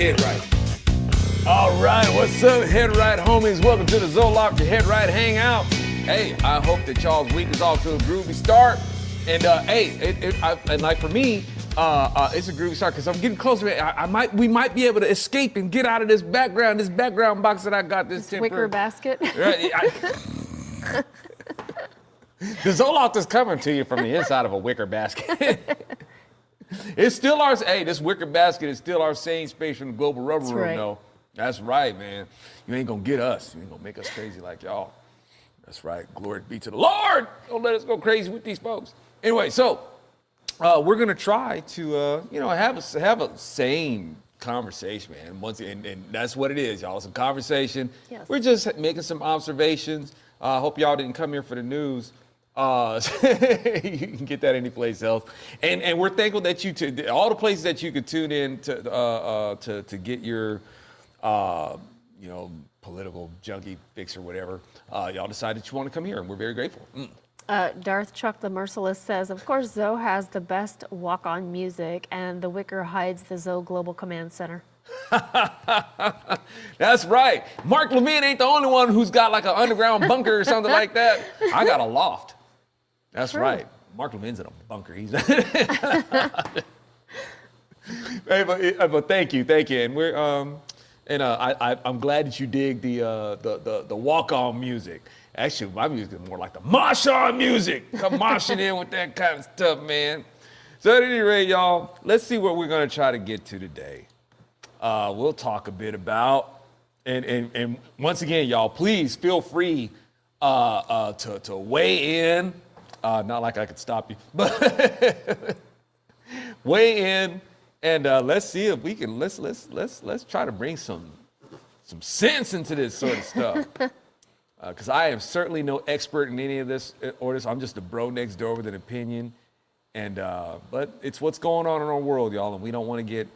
Head Right. All right, what's up, Head Right homies? Welcome to the Zo Loft Head Right Hangout. Hey, I hope that y'all's week is off to a groovy start. And and like for me, it's a groovy start because I'm getting closer. We might be able to escape and get out of this background box that I got. This wicker basket. Right, the Zo Loft is coming to you from the inside of a wicker basket. It's still our, this wicker basket is still our safe space from the global rubber room, right. though. That's right, man. You ain't gonna get us. You ain't gonna make us crazy like y'all. That's right. Glory be to the Lord. Don't let us go crazy with these folks. Anyway, so we're gonna try to, have a sane conversation, man. And that's what it is, y'all. It's a conversation. Yes. We're just making some observations. I hope y'all didn't come here for the news. You can get that anyplace else, and we're thankful that all the places that you could tune in to get your political junkie fix or whatever. Y'all decided you want to come here, and we're very grateful. Darth Chuck the Merciless says, of course, Zo has the best walk-on music, and the wicker hides the Zo Global Command Center. That's right. Mark Levin ain't the only one who's got like an underground bunker or something like that. I got a loft. That's True. right. Mark Levin's in a bunker. He's hey, but thank you, and we're I'm glad that you dig the walk-on music. Actually, my music is more like the mosh-on music. Come moshing in with that kind of stuff, man. So at any rate, y'all, let's see what we're gonna try to get to today. We'll talk a bit about, and once again, y'all, please feel free to weigh in. Not like I could stop you, but weigh in, and let's see if we can. Let's try to bring some sense into this sort of stuff. Because I am certainly no expert in any of this or this. I'm just a bro next door with an opinion, and but it's what's going on in our world, y'all, and we don't want to get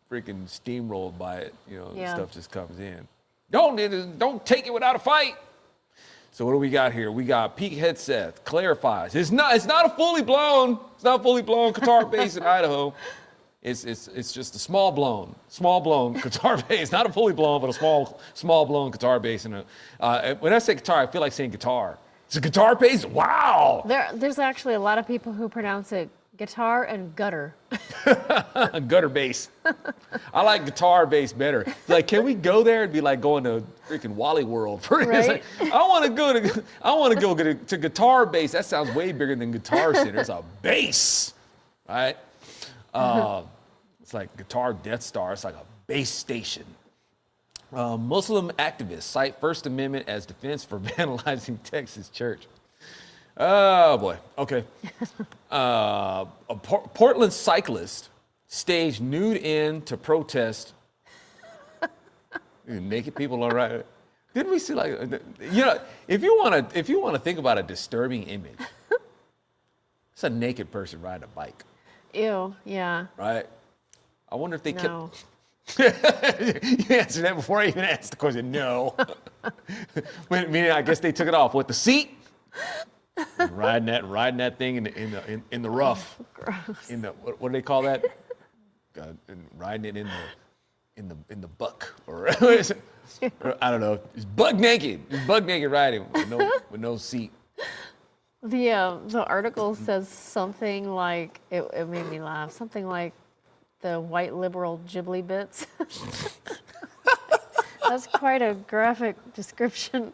freaking steamrolled by it. Yeah. Stuff just comes in. Don't take it without a fight. So what do we got here? We got Hegseth, Clarifies. It's not a fully blown Qatar base in Idaho. It's just a small blown Qatar base. Not a fully blown, but a small blown Qatar base. And when I say Qatar, I feel like saying guitar. It's a guitar base. Wow. There's actually a lot of people who pronounce it guitar and gutter. Gutter base. I like guitar base better. Like, can we go there and be like going to freaking Wally World? Right? Like, I want to go to guitar base. That sounds way bigger than Guitar Center. It's a base, right? It's like Guitar Death Star. It's like a base station. Muslim activists cite First Amendment as defense for vandalizing Texas church. Oh boy. Okay. A Portland cyclist staged nude in to protest. Naked people, all right. Didn't we see if you want to think about a disturbing image, it's a naked person riding a bike. Ew. Yeah. Right. I wonder if they No. kept. You answered that before I even asked the question. No. Meaning, I guess they took it off with the seat. Riding that thing in the rough. Gross. In the what do they call that? Riding it in the buck or I don't know. It's bug naked. It's bug naked riding with no seat. The article says something like it made me laugh. Something like the white liberal Ghibli bits. That's quite a graphic description.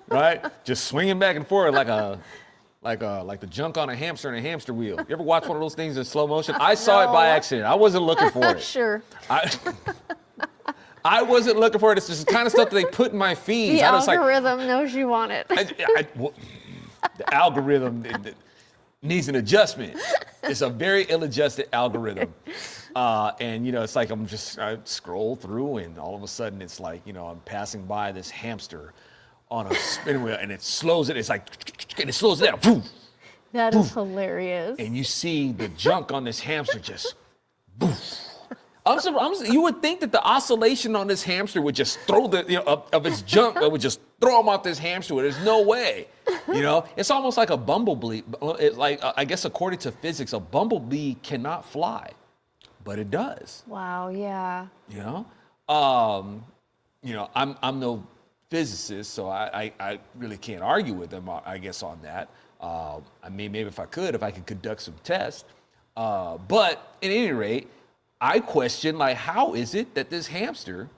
Right? Just swinging back and forth like the junk on a hamster in a hamster wheel. You ever watch one of those things in slow motion? I saw it by accident. I wasn't looking for it. Sure. I wasn't looking for it. It's just the kind of stuff that they put in my feeds. The algorithm knows you want it. The algorithm needs an adjustment. It's a very ill-adjusted algorithm. And it's like I scroll through and all of a sudden it's like, I'm passing by this hamster on a spin wheel and it slows it. It's like, and it slows it down. That is hilarious. And you see the junk on this hamster just, boof. You would think that the oscillation on this hamster would just throw of its junk, it would just throw him off this hamster wheel. There's no way. It's almost like a bumblebee. I guess according to physics, a bumblebee cannot fly. but it does. Wow, yeah. You know, I'm no physicist, so I really can't argue with them, I guess, on that. I mean, maybe if I could conduct some tests. But at any rate, I question, like, how is it that this hamster,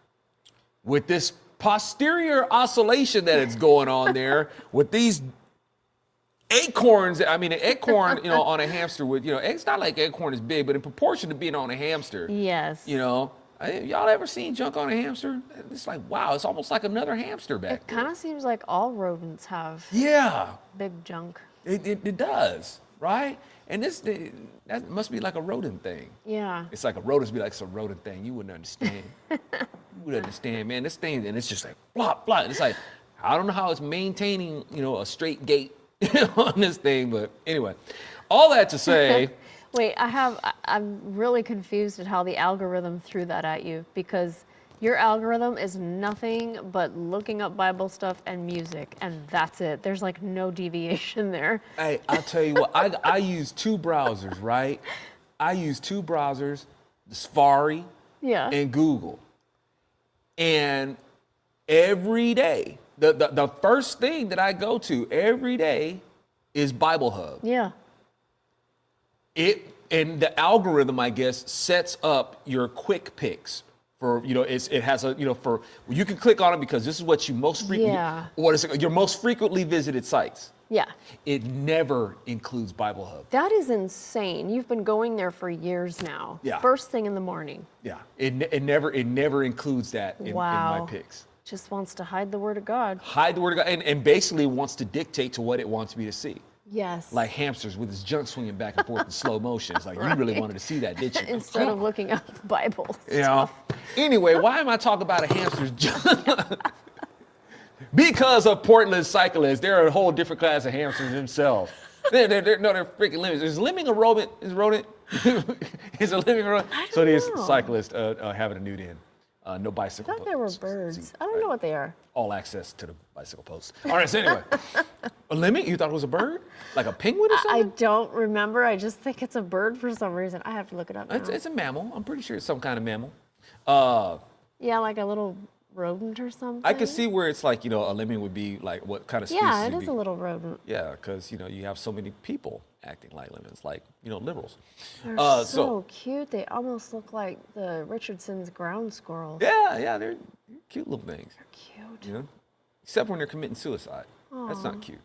with this posterior oscillation that is going on there, with these acorns, I mean, an acorn, you know, on a hamster with, you know, it's not like acorn is big, but in proportion to being on a hamster. Yes. You know, y'all ever seen junk on a hamster? It's like, wow, it's almost like another hamster back It kind of seems like all rodents have big junk. It does, right? And that must be like a rodent thing. Yeah. It's like a rodent be like some rodent thing. You wouldn't understand. You wouldn't understand, man. This thing, and it's just like blah blah. And it's like, I don't know how it's maintaining, you know, a straight gait on this thing, but anyway, all that to say. Wait, I'm really confused at how the algorithm threw that at you, because your algorithm is nothing but looking up Bible stuff and music, and that's it. There's like no deviation there. Hey, I'll tell you what, I use two browsers, right? I use two browsers, Safari and Google. And every day, the first thing that I go to every day is Bible Hub. Yeah. And the algorithm, I guess, sets up your quick picks for, you know, it has a, you know, for, you can click on it because this is what you most frequently, your most frequently visited sites. Yeah. It never includes Bible Hub. That is insane. You've been going there for years now. Yeah. First thing in the morning. Yeah. It never includes that in my picks. Just wants to hide the word of God. Hide the word of God, and basically wants to dictate to what it wants me to see. Yes. Like hamsters with his junk swinging back and forth in slow motion. It's like, you really wanted to see that, did you? Instead of looking up the Bible You know? Anyway, why am I talking about a hamster's junk? Because of Portland cyclists. They're a whole different class of hamsters themselves. They're freaking lemmings. Is lemming a rodent? Is rodent? Is a lemming a rodent? So these cyclists having a nude in. No bicycle. I thought they were birds. I don't know what they are. All access to the bicycle post. All right, so anyway. A lemming? You thought it was a bird? Like a penguin or something? I don't remember. I just think it's a bird for some reason. I have to look it up now. It's a mammal. I'm pretty sure it's some kind of mammal. Yeah, like a little rodent or something. I can see where it's like, you know, a lemming would be like what kind of species? Yeah, it is a little rodent. Yeah, because, you know, you have so many people acting like lemmings, like, you know, liberals. They're so cute. They almost look like the Richardson's ground squirrels. Yeah, they're cute little things. They're cute. You know? Except when they're committing suicide. That's not cute.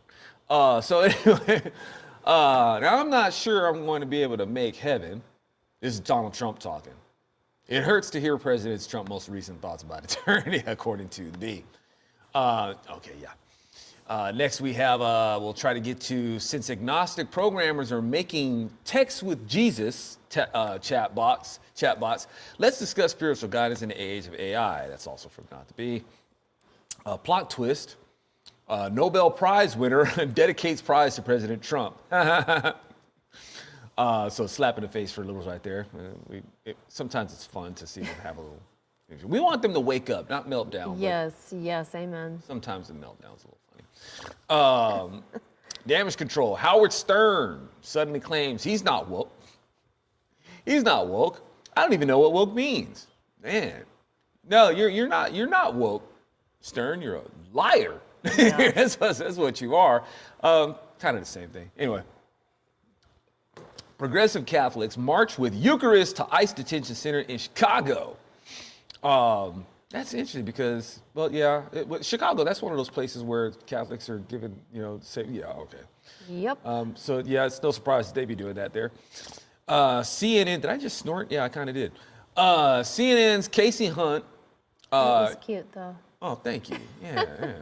So anyway, now I'm not sure I'm going to be able to make heaven. This is Donald Trump talking. It hurts to hear President Trump's most recent thoughts about eternity, according to the. Next we have, we'll try to get to, since agnostic programmers are making text with Jesus chatbots, let's discuss spiritual guidance in the age of AI. That's also from Not to Be. Plot twist, Nobel Prize winner dedicates prize to President Trump. So slap in the face for liberals right there. Sometimes it's fun to see them have a little. We want them to wake up, not melt down. Yes, amen. Sometimes the meltdown's a little funny. Damage control. Howard Stern suddenly claims he's not woke. He's not woke. I don't even know what woke means. Man, no, you're not woke, Stern. You're a liar. Yeah. that's what you are. Kind of the same thing. Anyway. Progressive Catholics march with Eucharist to ICE detention center in Chicago. That's interesting because, well, yeah, Chicago, that's one of those places where Catholics are given, you know, say, yeah, okay. Yep. So, yeah, it's no surprise they be doing that there. CNN, did I just snort? Yeah, I kind of did. CNN's Kasie Hunt. That was cute, though. Oh, thank you. Yeah.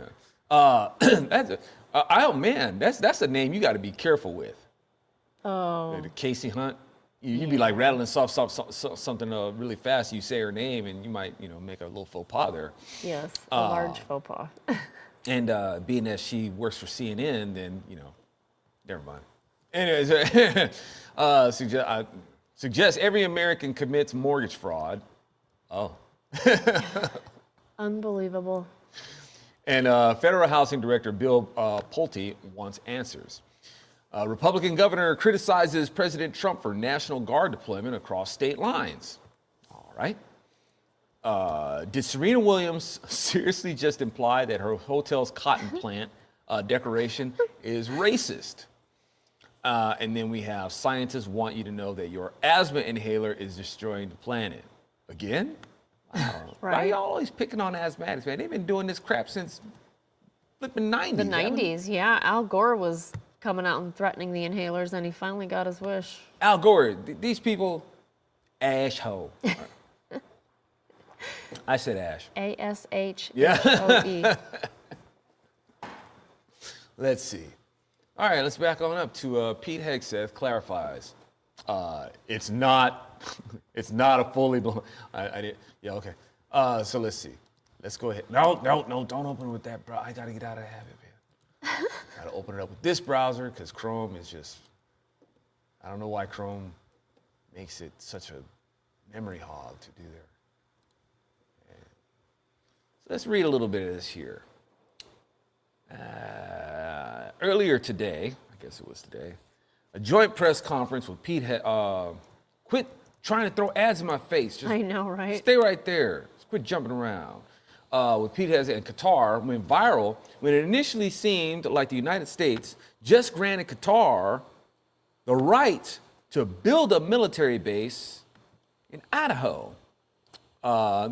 That's a name you got to be careful with. Oh. The Kasie Hunt. You'd be like rattling something really fast. You say her name, and you might, you know, make a little faux pas there. Yes, a large faux pas. And being that she works for CNN, then, you know, never mind. Anyways, suggest every American commits mortgage fraud. Oh. Unbelievable. And Federal Housing Director Bill Pulte wants answers. Republican governor criticizes President Trump for National Guard deployment across state lines. All right. Did Serena Williams seriously just imply that her hotel's cotton plant decoration is racist? And then we have scientists want you to know that your asthma inhaler is destroying the planet. Again? Wow. Right. Why are y'all always picking on asthmatics, man? They've been doing this crap since flipping 90s. The 90s, yeah. Al Gore was coming out and threatening the inhalers, and he finally got his wish. Al Gore, these people, ash-hole. I said ash. A-S-H-O-E. Let's see. All right, let's back on up to Pete Hegseth clarifies. It's not a fully blown. I did. Yeah, okay. So let's see. Let's go ahead. No, don't open it with that, bro. I gotta get out of the habit, man. Gotta open it up with this browser because Chrome is just. I don't know why Chrome makes it such a memory hog to do there. So let's read a little bit of this here. Earlier today, I guess it was today, a joint press conference with Pete. Quit trying to throw ads in my face. Just I know, right? Stay right there. Just quit jumping around. With Pete Hegseth and Qatar went viral when it initially seemed like the United States just granted Qatar the right to build a military base in Idaho.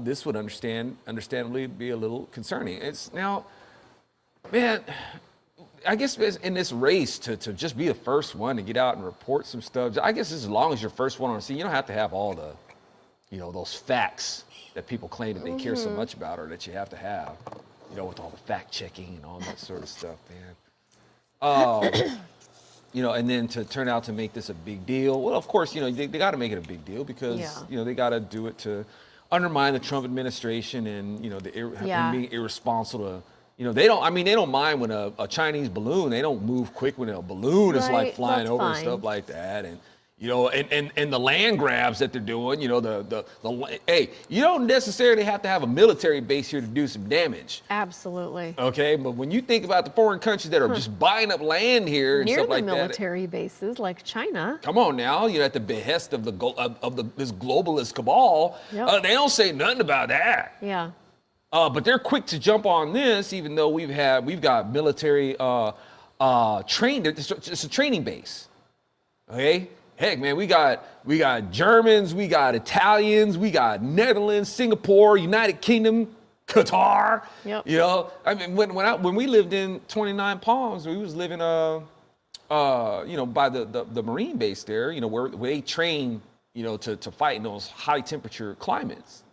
This would understandably be a little concerning. It's now, man, I guess in this race to just be the first one to get out and report some stuff, I guess as long as you're first one on the scene, you don't have to have all the, those facts that people claim that they care so much about or that you have to have, with all the fact checking and all that sort of stuff, man. And then to turn out to make this a big deal. Well, of course, they got to make it a big deal because, they got to do it to undermine the Trump administration and, him being irresponsible to, they don't mind when a Chinese balloon, they don't move quick when a balloon is like flying over and stuff like that. And, and the land grabs that they're doing, hey, you don't necessarily have to have a military base here to do some damage. Absolutely. Okay, but when you think about the foreign countries that are just buying up land here and near stuff like that. Near the military bases like China. Come on now, at the behest of this globalist cabal, they don't say nothing about that. Yeah. But they're quick to jump on this, even though we've got military trained. It's a training base. Okay. Heck, man, we got Germans, we got Italians, we got Netherlands, Singapore, United Kingdom, Qatar. Yep. When we lived in 29 Palms, we was living by the Marine base there, where they train, to fight in those high temperature climates,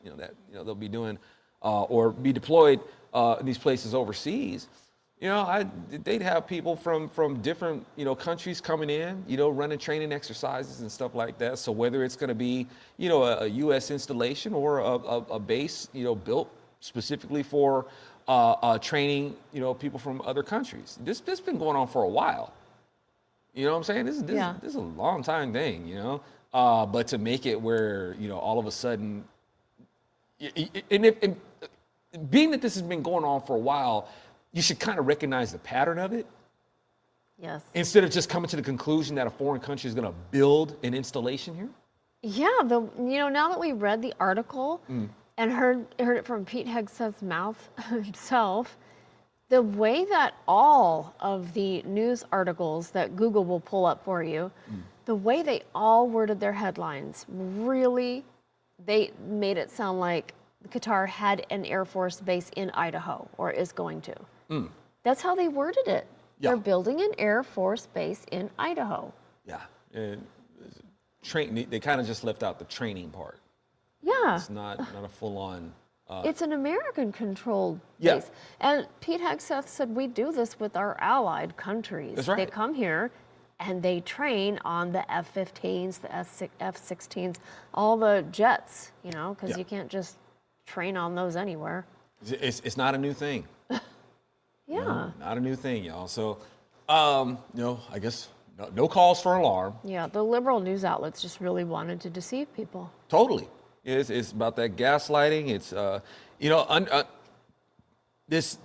they'll be doing or be deployed in these places overseas. They'd have people from different, countries coming in, running training exercises and stuff like that. So whether it's going to be, a U.S. installation or a base, built specifically for training, people from other countries. This has been going on for a while. You know what I'm saying? This is a long time thing, but to make it where, all of a sudden, and being that this has been going on for a while, you should kind of recognize the pattern of it. Yes. Instead of just coming to the conclusion that a foreign country is going to build an installation here. Yeah. Now that we read the article and heard it from Pete Hegseth's mouth himself, the way that all of the news articles that Google will pull up for you, the way they all worded their headlines, really, they made it sound like Qatar had an Air Force base in Idaho or is going to. That's how they worded it. Yeah. They're building an Air Force base in Idaho. Yeah. And they kind of just left out the training part. Yeah. It's not a full-on... it's an American-controlled base. And Pete Hegseth said, we do this with our allied countries. That's right. They come here and they train on the F-15s, the F-16s, all the jets, because you can't just train on those anywhere. It's not a new thing. Yeah. Not a new thing, y'all. So, I guess no cause for alarm. Yeah, the liberal news outlets just really wanted to deceive people. Totally. It's about that gaslighting. It's, this,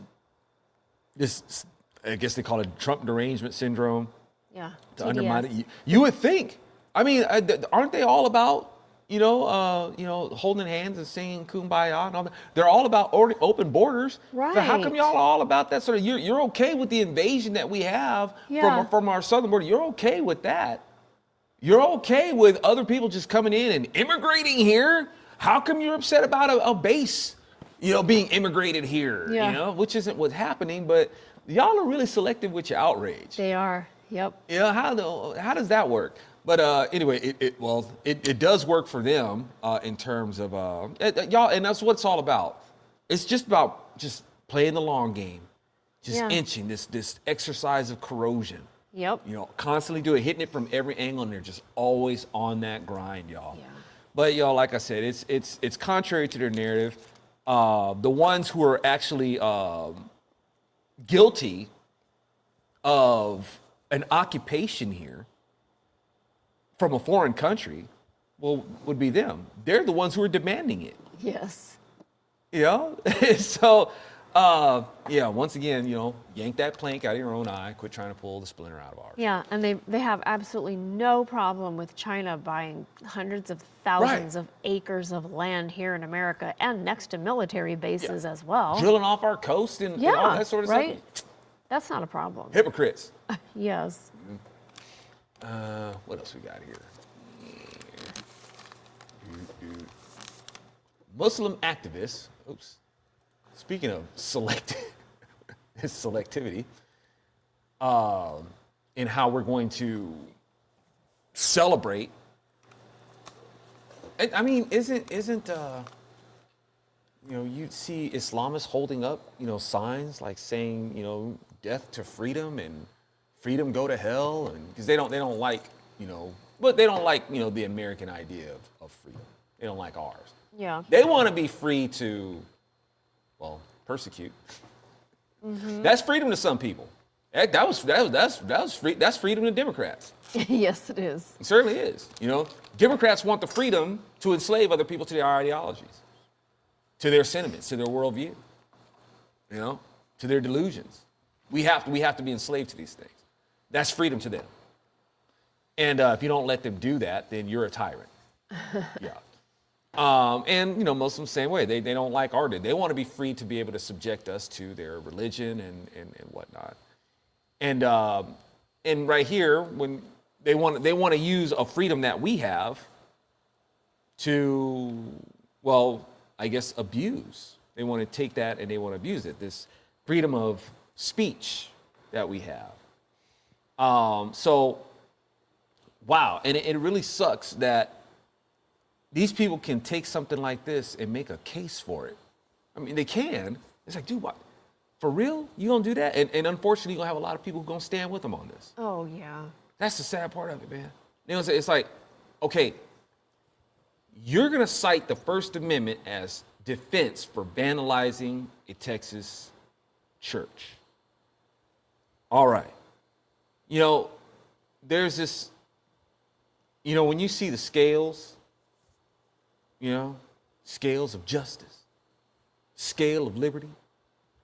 I guess they call it Trump derangement syndrome. Yeah. To undermine TDS. it. You would think. I mean, aren't they all about, holding hands and singing Kumbaya and all that? They're all about open borders. So how come Right. y'all are all about that sort of? You're okay with the invasion that we have Yeah. from our southern border. You're okay with that. You're okay with other people just coming in and immigrating here. How come you're upset about a base, being immigrated here? Yeah. Which isn't what's happening, but y'all are really selective with your outrage. They are. Yep. How does that work? But anyway, it does work for them in terms of y'all, and that's what it's all about. It's just about just playing the long game, just inching this exercise of corrosion. Yep. Constantly hitting it from every angle, and they're just always on that grind, y'all. Yeah. But y'all, like I said, it's contrary to their narrative. The ones who are actually guilty of an occupation here from a foreign country, would be them. They're the ones who are demanding it. Yes. So, once again, yank that plank out of your own eye. Quit trying to pull the splinter out of ours. Yeah, and they have absolutely no problem with China buying hundreds of thousands of acres of land here in America and next to military bases as well. Drilling off our coast and all that sort of right? stuff. That's not a problem. Hypocrites. Yes. What else we got here? Muslim activists. Oops. Speaking of selectivity, in how we're going to celebrate. I mean, isn't you see Islamists holding up, signs like saying, death to freedom and freedom go to hell, and because they don't like, but they don't like, the American idea of freedom. They don't like ours. Yeah. They want to be free to, persecute. Mm-hmm. That's freedom to some people. That's free. That's freedom to Democrats. Yes, it is. It certainly is. Democrats want the freedom to enslave other people to their ideologies, to their sentiments, to their worldview, to their delusions. We have to be enslaved to these things. That's freedom to them. And if you don't let them do that, then you're a tyrant. Yeah. And Muslims same way. They don't like our. They want to be free to be able to subject us to their religion and whatnot. And right here, when they want to use a freedom that we have to, I guess, abuse. They want to take that and they want to abuse it. This freedom of speech that we have. Wow, and it really sucks that these people can take something like this and make a case for it. I mean, they can. It's like, dude, what? For real? You gonna do that? And unfortunately, you're gonna have a lot of people who gonna stand with them on this. Oh, yeah. That's the sad part of it, man. It's like, okay, you're gonna cite the First Amendment as defense for vandalizing a Texas church. All right. There's this, when you see the scales, scales of justice, scale of liberty.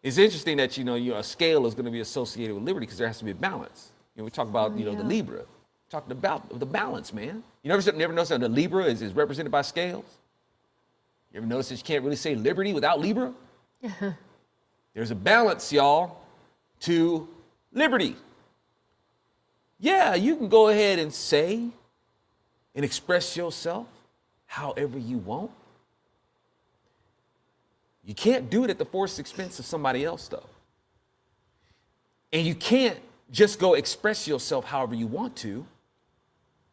It's interesting that, a scale is going to be associated with liberty because there has to be a balance. We talk about, the Libra. Talking about the balance, man. You never notice that the Libra is represented by scales? You ever notice that you can't really say liberty without Libra? There's a balance, y'all, to liberty. Yeah, you can go ahead and say and express yourself however you want. You can't do it at the forced expense of somebody else, though. And you can't just go express yourself however you want to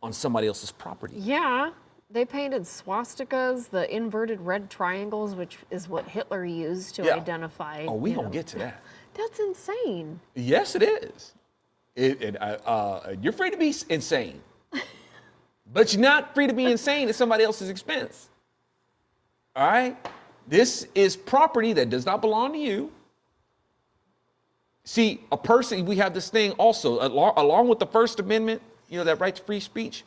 on somebody else's property. Yeah. They painted swastikas, the inverted red triangles, which is what Hitler used to identify. Oh, we gonna get to that. That's insane. Yes, it is. You're free to be insane, but you're not free to be insane at somebody else's expense. All right? This is property that does not belong to you. See, a person, we have this thing also, along with the First Amendment, that right to free speech,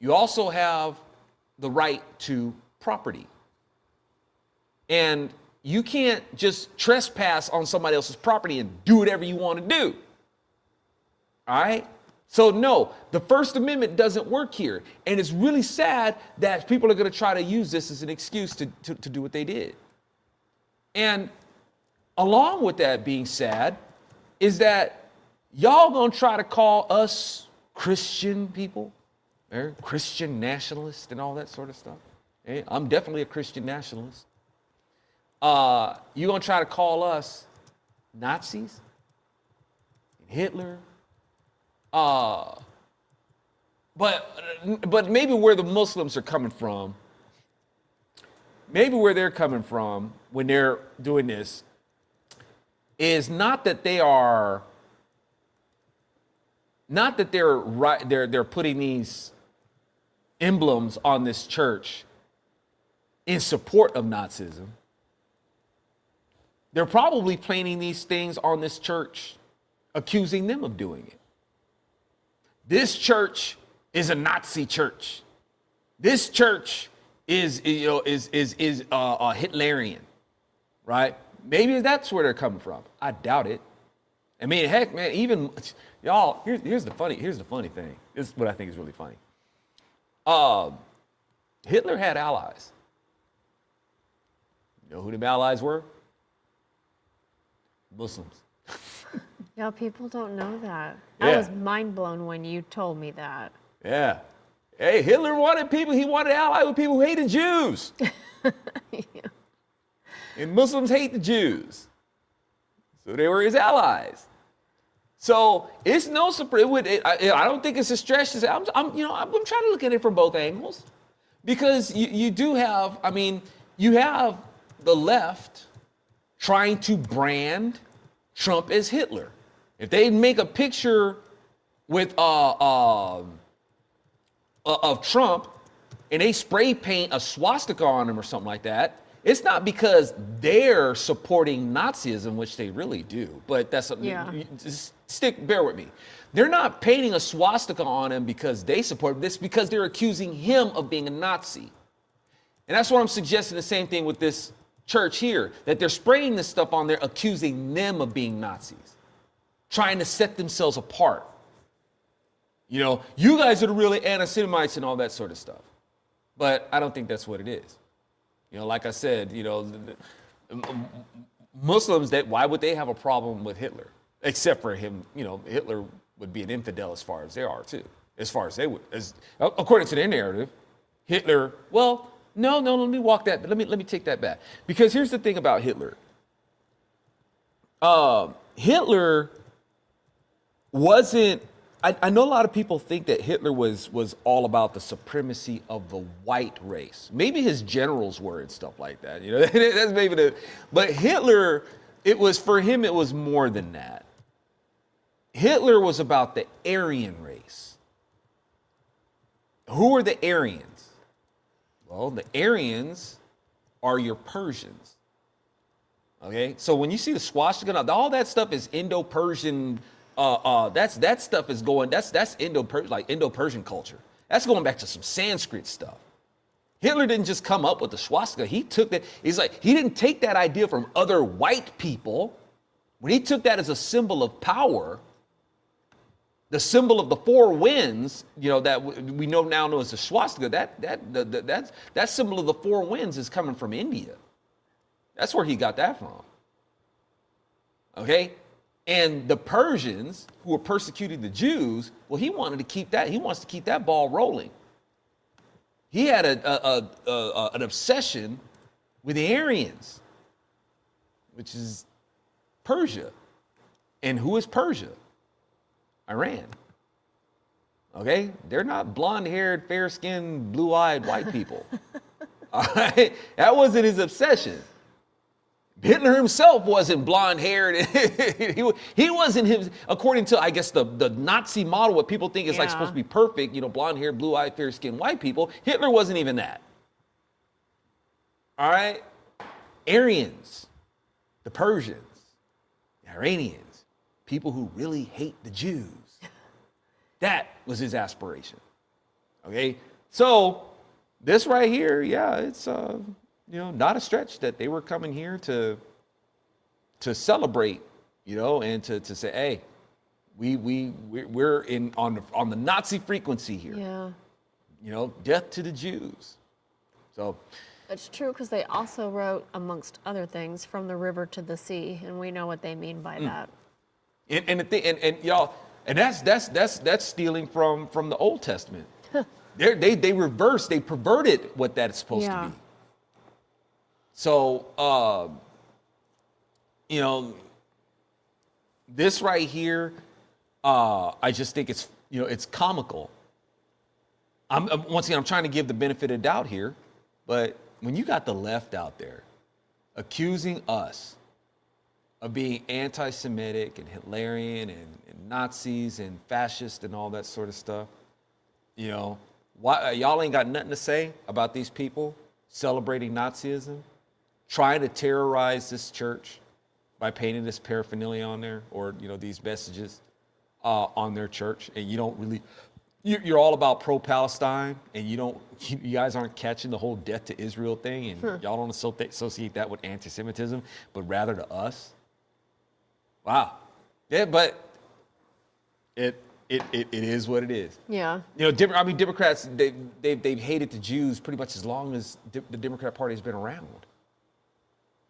you also have the right to property. And you can't just trespass on somebody else's property and do whatever you want to do. All right? So no, the First Amendment doesn't work here. And it's really sad that people are going to try to use this as an excuse to do what they did. And along with that being sad is that y'all going to try to call us Christian people, Christian nationalists and all that sort of stuff. I'm definitely a Christian nationalist. You're going to try to call us Nazis, Hitler, but maybe where the Muslims are coming from, maybe where they're coming from when they're doing this is not that they're right, they're putting these emblems on this church in support of Nazism. They're probably planting these things on this church, accusing them of doing it. This church is a Nazi church. This church is Hitlerian, right? Maybe that's where they're coming from. I doubt it. I mean, heck, man, even y'all. Here's the funny thing. This is what I think is really funny. Hitler had allies. You know who the allies were? Muslims. Yeah, people don't know that. Yeah. I was mind blown when you told me that. Yeah. Hey, Hitler wanted people, he wanted to ally with people who hated Jews. Yeah. And Muslims hate the Jews. So they were his allies. So it's no surprise. I don't think it's a stretch to say, I'm trying to look at it from both angles. Because you do have, you have the left trying to brand Trump as Hitler. If they make a picture with of Trump and they spray paint a swastika on him or something like that, it's not because they're supporting Nazism, which they really do. But that's bear with me. They're not painting a swastika on him because they support this, because they're accusing him of being a Nazi. And that's what I'm suggesting, the same thing with this church here, that they're spraying this stuff on there, accusing them of being Nazis, trying to set themselves apart. You know, you guys are the really anti-Semites and all that sort of stuff. But I don't think that's what it is. You know, like I said, Muslims, why would they have a problem with Hitler? Except for him, Hitler would be an infidel as far as they are too. As far as they would, according to their narrative, Hitler, well, no, let me walk that, let me take that back. Because here's the thing about Hitler. Hitler wasn't, I know a lot of people think that Hitler was all about the supremacy of the white race. Maybe his generals were and stuff like that. That's maybe but Hitler, it was more than that. Hitler was about the Aryan race. Who are the Aryans? Well, the Aryans are your Persians. Okay, so when you see the swastika, all that stuff is Indo-Persian. That stuff is going. That's Indo-Persian culture. That's going back to some Sanskrit stuff. Hitler didn't just come up with the swastika. He took that. He didn't take that idea from other white people. When he took that as a symbol of power, the symbol of the four winds, that we now know as the swastika. That symbol of the four winds is coming from India. That's where he got that from. Okay. And the Persians, who were persecuting the Jews, well, he wanted to keep that. He wants to keep that ball rolling. He had an obsession with the Aryans, which is Persia. And who is Persia? Iran. Okay, they're not blonde-haired, fair-skinned, blue-eyed white people. All right, that wasn't his obsession. Hitler himself wasn't blonde-haired. he wasn't him, according to, I guess, the Nazi model, what people think is supposed to be perfect, blonde-haired, blue-eyed, fair-skinned white people. Hitler wasn't even that. All right? Aryans, the Persians, the Iranians, people who really hate the Jews. That was his aspiration. Okay? So, this right here, it's... not a stretch that they were coming here to celebrate, and to say, hey, we're on the Nazi frequency here. Yeah. You know, death to the Jews. So It's true because they also wrote, amongst other things, from the river to the sea, and we know what they mean by that. and the thing and y'all and that's stealing from the Old Testament. They reversed, they perverted what that's supposed to be. So you know, this right here, I just think it's, you know, it's comical. Once again, I'm trying to give the benefit of the doubt here, but when you got the left out there accusing us of being anti-Semitic and Hitlerian and Nazis and fascist and all that sort of stuff, you know, why y'all ain't got nothing to say about these people celebrating Nazism, trying to terrorize this church by painting this paraphernalia on there, or, you know, these messages on their church, and you don't really, you're all about pro-Palestine, and you guys aren't catching the whole death to Israel thing, and y'all don't associate that with anti-Semitism, but rather to us. Wow. Yeah, but it is what it is. Yeah. You know, I mean, Democrats, they've hated the Jews pretty much as long as the Democrat Party has been around.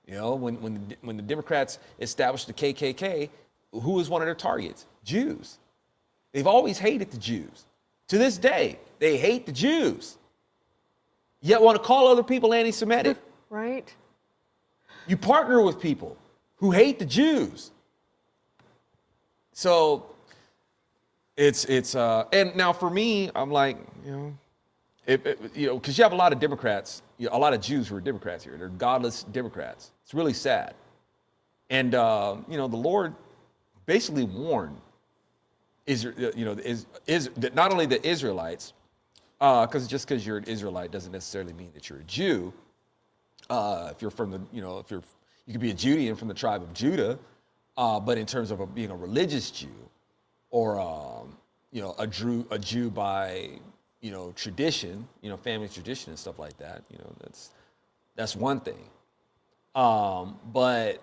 You know, when the Democrats established the KKK, who was one of their targets? Jews. They've always hated the Jews. To this day, they hate the Jews, yet want to call other people anti-Semitic. Right. You partner with people who hate the Jews. So it's and now for me, I'm like, you know, you know, because you have a lot of Democrats, you know, a lot of Jews who are Democrats here. They're godless Democrats. It's really sad. And you know, the Lord basically warned Israel, you know, is not only the Israelites, because just because you're an Israelite doesn't necessarily mean that you're a Jew. If you're from the, you know, you could be a Judean from the tribe of Judah, but in terms of being a religious Jew, or you know, a Jew by, you know, tradition, you know, family tradition and stuff like that, you know, that's one thing. But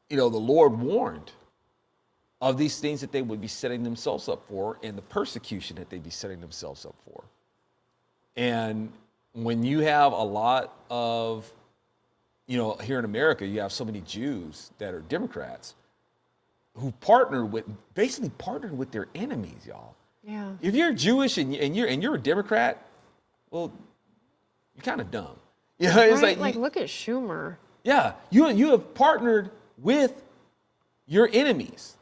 you know, the Lord warned of these things that they would be setting themselves up for, and the persecution that they'd be setting themselves up for. And when you have a lot of, you know, here in America, you have so many Jews that are Democrats who basically partnered with their enemies, y'all. Yeah. If you're Jewish and you're a Democrat, well, you're kind of dumb. You know, it's right, like look at Schumer. Yeah, you have partnered with your enemies.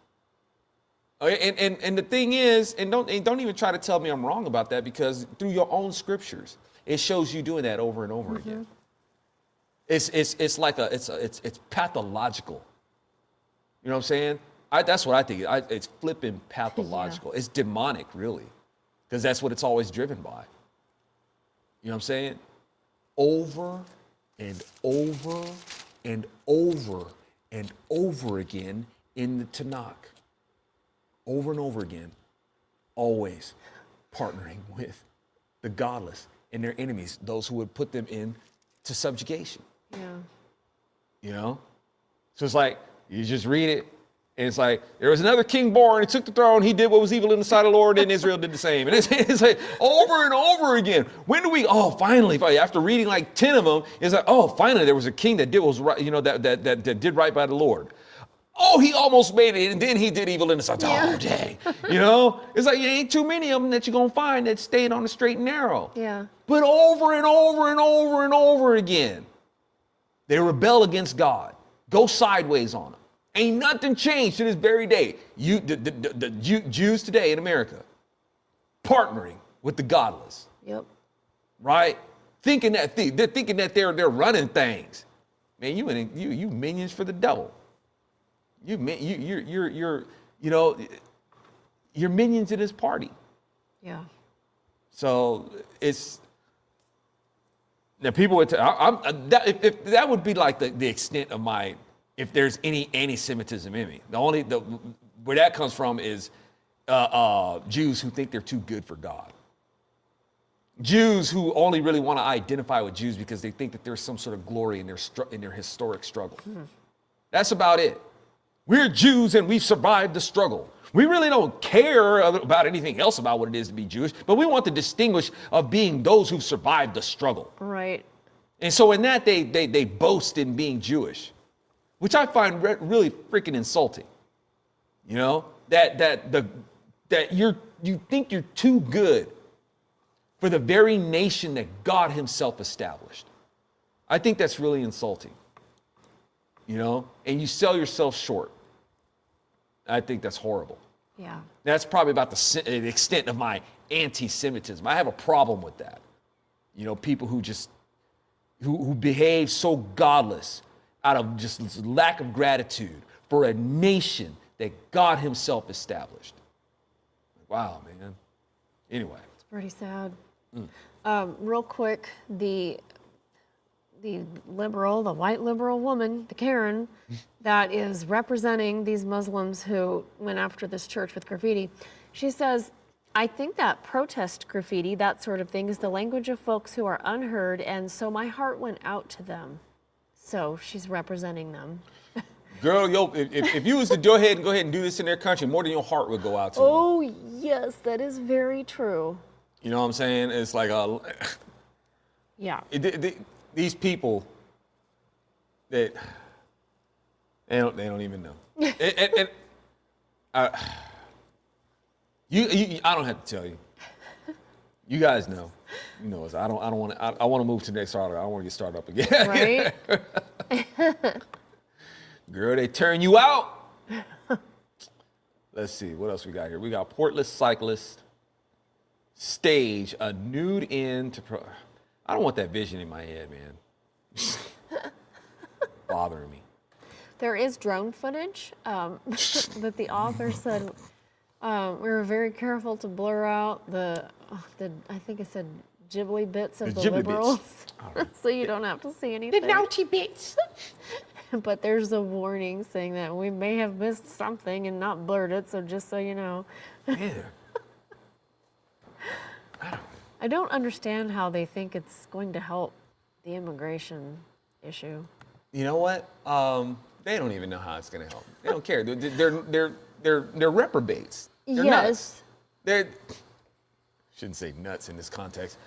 And the thing is, and don't even try to tell me I'm wrong about that, because through your own scriptures, it shows you doing that over and over again. It's like it's pathological. You know what I'm saying? That's what I think. It's flipping pathological. Yeah. It's demonic, really, because that's what it's always driven by. You know what I'm saying? Over and over and over and over again in the Tanakh. Over and over again, always partnering with the godless and their enemies, those who would put them into subjugation. Yeah. You know? So it's like, you just read it, and it's like, there was another king born, he took the throne, he did what was evil in the sight of the Lord, and Israel did the same. And it's like, over and over again. When do we, finally, after reading like 10 of them, it's like, finally there was a king that did what was right, you know, that did right by the Lord. Oh, he almost made it, and then he did evil in the sight. Oh, dang. You know? It's like, there ain't too many of them that you're going to find that stayed on the straight and narrow. Yeah. But over and over and over and over again, they rebel against God, go sideways on him. Ain't nothing changed to this very day. The Jews today in America, partnering with the godless. Yep. Right? They're thinking that they're running things. Man, you minions for the devil. You're minions in his party. Yeah. So it's now people would if that would be like the extent of my, if there's any anti-Semitism in me. Where that comes from is Jews who think they're too good for God. Jews who only really want to identify with Jews because they think that there's some sort of glory in their historic struggle. That's about it. We're Jews and we've survived the struggle. We really don't care about anything else about what it is to be Jewish, but we want to distinguish of being those who've survived the struggle. Right. And so in that, they boast in being Jewish, which I find really freaking insulting. You know, that you think you're too good for the very nation that God himself established. I think that's really insulting. You know, and you sell yourself short. I think that's horrible. Yeah. That's probably about the extent of my anti-Semitism. I have a problem with that. You know, people who just who behave so godless out of just lack of gratitude for a nation that God himself established. Wow, man. Anyway. It's pretty sad. Real quick, the liberal, the white liberal woman, the Karen, that is representing these Muslims who went after this church with graffiti, she says, I think that protest graffiti, that sort of thing, is the language of folks who are unheard, and so my heart went out to them. So she's representing them. Girl, if you was to go ahead and do this in their country, more than your heart would go out to them. Oh, yes, that is very true. You know what I'm saying? It's like Yeah. These people that they don't even know. I don't have to tell you. You guys know. You know, I want to move to the next article. I don't want to get started up again. Right? Girl, they turn you out. Let's see, what else we got here? We got Portless cyclists stage a nude end to I don't want that vision in my head, man. Bothering me. There is drone footage that the author said we were very careful to blur out the I think it said Ghibli bits of the liberals, so you don't have to see anything. The naughty bits. But there's a warning saying that we may have missed something and not blurred it, so just so you know. Yeah. I don't understand how they think it's going to help the immigration issue. You know what? They don't even know how it's going to help. They don't care. They're reprobates. They're Yes. Nuts. Shouldn't say nuts in this context.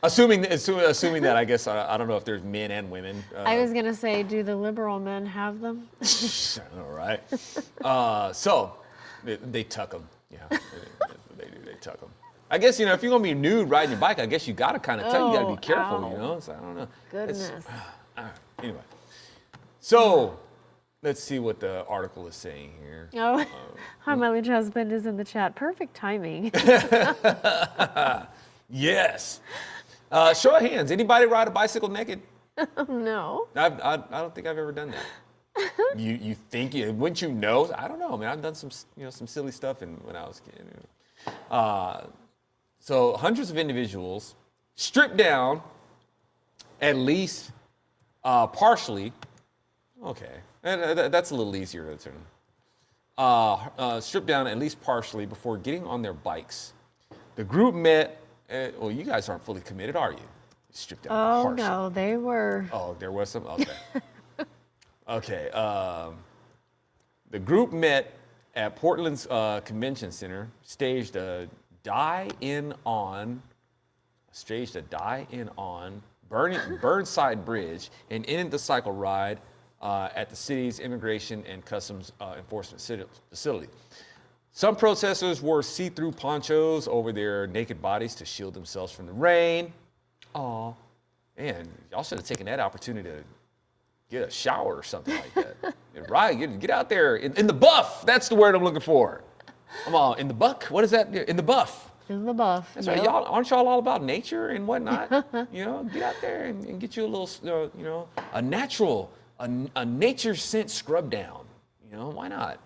Assuming that, I guess I don't know if there's men and women. I was gonna say, do the liberal men have them? I know, right? So they tuck them. Yeah, that's what they do. They tuck them. I guess, if you're gonna be nude riding your bike, I guess you gotta kind of tuck. You gotta be careful, ow. So I don't know. Goodness. Anyway, so let's see what the article is saying here. Oh, hi, my liege husband is in the chat. Perfect timing. Yes. Show of hands. Anybody ride a bicycle naked? No. I don't think I've ever done that. You think wouldn't you know? I don't know, man. I've done some silly stuff when I was a kid. So hundreds of individuals stripped down, at least partially. Okay, that's a little easier to turn. Stripped down at least partially before getting on their bikes. The group met. Well, you guys aren't fully committed, are you? Stripped down partially. Oh no, they were. Oh, there was some. Okay. Okay. The group met at Portland's Convention Center, staged a die-in on Burnside Bridge, and ended the cycle ride at the city's Immigration and Customs Enforcement facility. Some protesters wore see-through ponchos over their naked bodies to shield themselves from the rain. Aw, man, y'all should have taken that opportunity to get a shower or something like that. Right, get out there in the buff. That's the word I'm looking for. Come on, in the buck. What is that? In the buff. In the buff. That's right. Y'all aren't y'all all about nature and whatnot? Get out there and get you a little, a natural, a nature scent scrub down. Why not?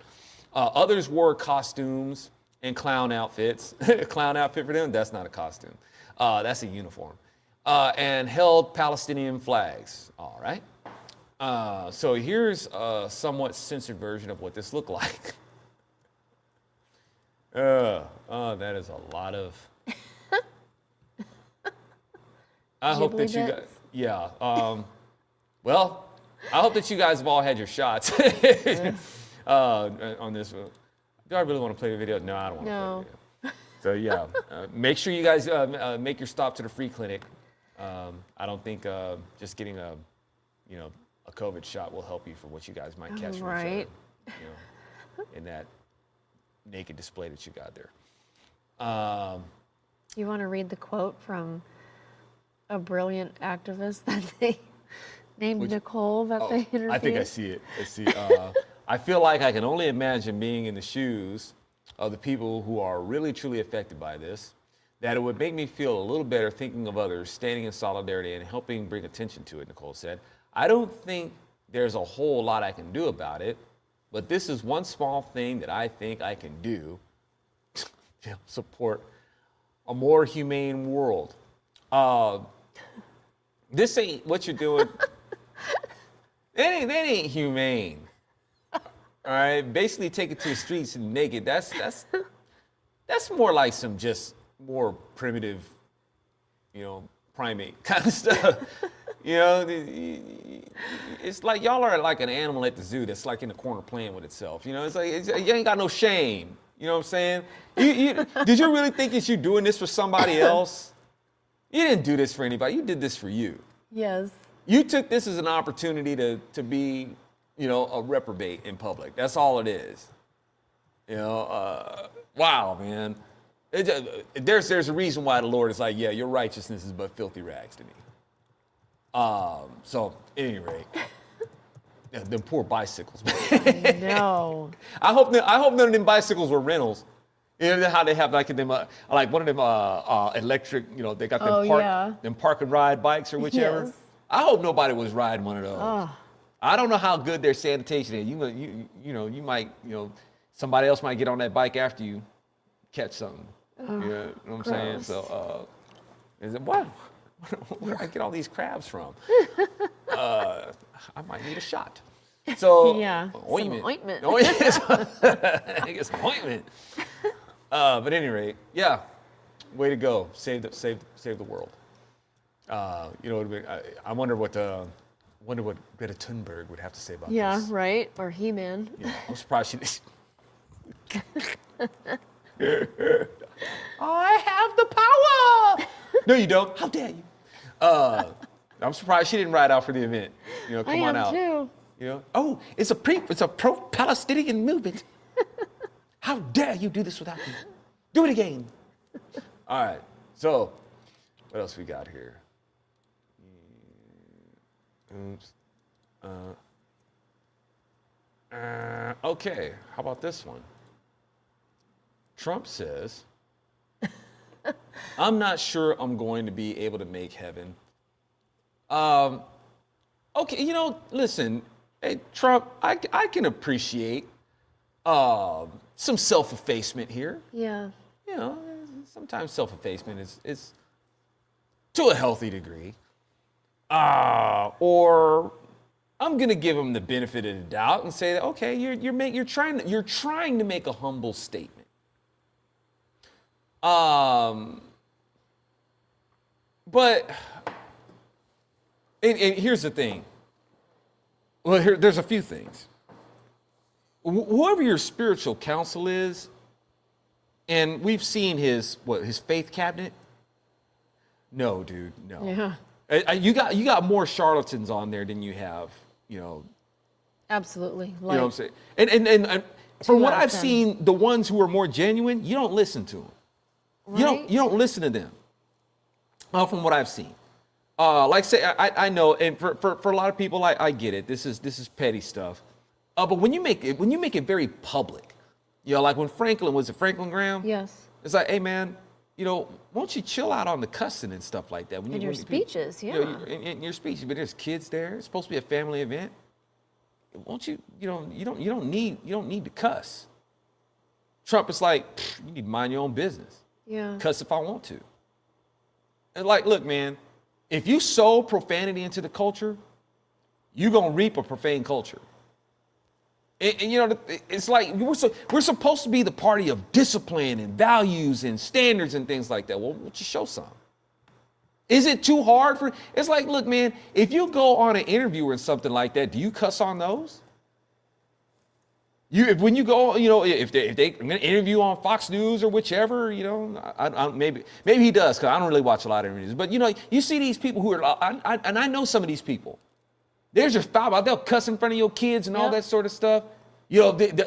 Others wore costumes and clown outfits. Clown outfit for them? That's not a costume. That's a uniform. And held Palestinian flags. All right. So here's a somewhat censored version of what this looked like. That is a lot of. I hope that you guys. Yeah. Well, I hope that you guys have all had your shots. on this one. Do I really want to play the video? No, I don't want to No. play the video. So yeah, make sure you guys make your stop to the free clinic. I don't think just getting a COVID shot will help you for what you guys might catch from Right. each other, in that naked display that you got there. You want to read the quote from a brilliant activist that they named Nicole that they interviewed? I think I see it. I feel like I can only imagine being in the shoes of the people who are really truly affected by this, that it would make me feel a little better thinking of others standing in solidarity and helping bring attention to it, Nicole said. I don't think there's a whole lot I can do about it, but this is one small thing that I think I can do to support a more humane world. This ain't what you're doing. That ain't humane. All right, basically take it to the streets and naked. That's more like some just more primitive, primate kind of stuff. It's like y'all are like an animal at the zoo that's like in the corner playing with itself. It's like you ain't got no shame. You know what I'm saying? Did you really think that you're doing this for somebody else? You didn't do this for anybody. You did this for you. Yes. You took this as an opportunity to be, a reprobate in public. That's all it is. Wow, man. There's a reason why the Lord is like, yeah, your righteousness is but filthy rags to me. So, at any rate, them poor bicycles. No. I hope none of them bicycles were rentals. How they have like one of them electric, they got them park and ride bikes or whichever. Yes. I hope nobody was riding one of those. Oh. I don't know how good their sanitation is. You might, somebody else might get on that bike after you catch something. Oh, you know what I'm saying? So, is it what? Where do I get all these crabs from? I might need a shot. So Yeah, ointment. some ointment. I get some ointment. But at any rate, yeah, way to go. Save the world. I wonder what Greta Thunberg would have to say about Yeah, this. right. Or He-Man. Yeah, I'm surprised she. I have the power. No, you don't. How dare you? I'm surprised she didn't ride out for the event. Come on out. Too. Oh, it's a pro-Palestinian movement. How dare you do this without me? Do it again. All right. So, what else we got here? Oops. Okay. How about this one? Trump says, I'm not sure I'm going to be able to make heaven. Okay, listen, hey, Trump, I can appreciate some self-effacement here. Yeah. Sometimes self-effacement is to a healthy degree. Or I'm gonna give him the benefit of the doubt and say that okay, you're trying to make a humble statement. But and here's the thing. Well, there's a few things. Whoever your spiritual counsel is, and we've seen his faith cabinet. No, dude, no. Yeah. You got more charlatans on there than you have, Absolutely. you know what I'm saying? And from what I've seen, the ones who are more genuine, you don't listen to them. Right? You don't listen to them. From what I've seen. Like say, I know, and for a lot of people, I get it. This is petty stuff. But when you make it very public, like when Franklin Graham? Yes. It's like, hey man, won't you chill out on the cussing and stuff like that? In your speeches, yeah. In your speech, but there's kids there. It's supposed to be a family event. Won't you? You don't need to cuss. Trump is like, you need to mind your own business. Yeah. Cuss if I want to. And like, look, man, if you sow profanity into the culture, you're gonna reap a profane culture. And it's like we're supposed to be the party of discipline and values and standards and things like that. Well, why don't you show some? Is it too hard for? It's like, look, man, if you go on an interview or something like that, do you cuss on those? When you go, if they I'm gonna interview on Fox News or whichever, maybe he does, because I don't really watch a lot of interviews. But you see these people who are, and I know some of these people. They're just foul out. They'll cuss in front of your kids and all that sort of stuff.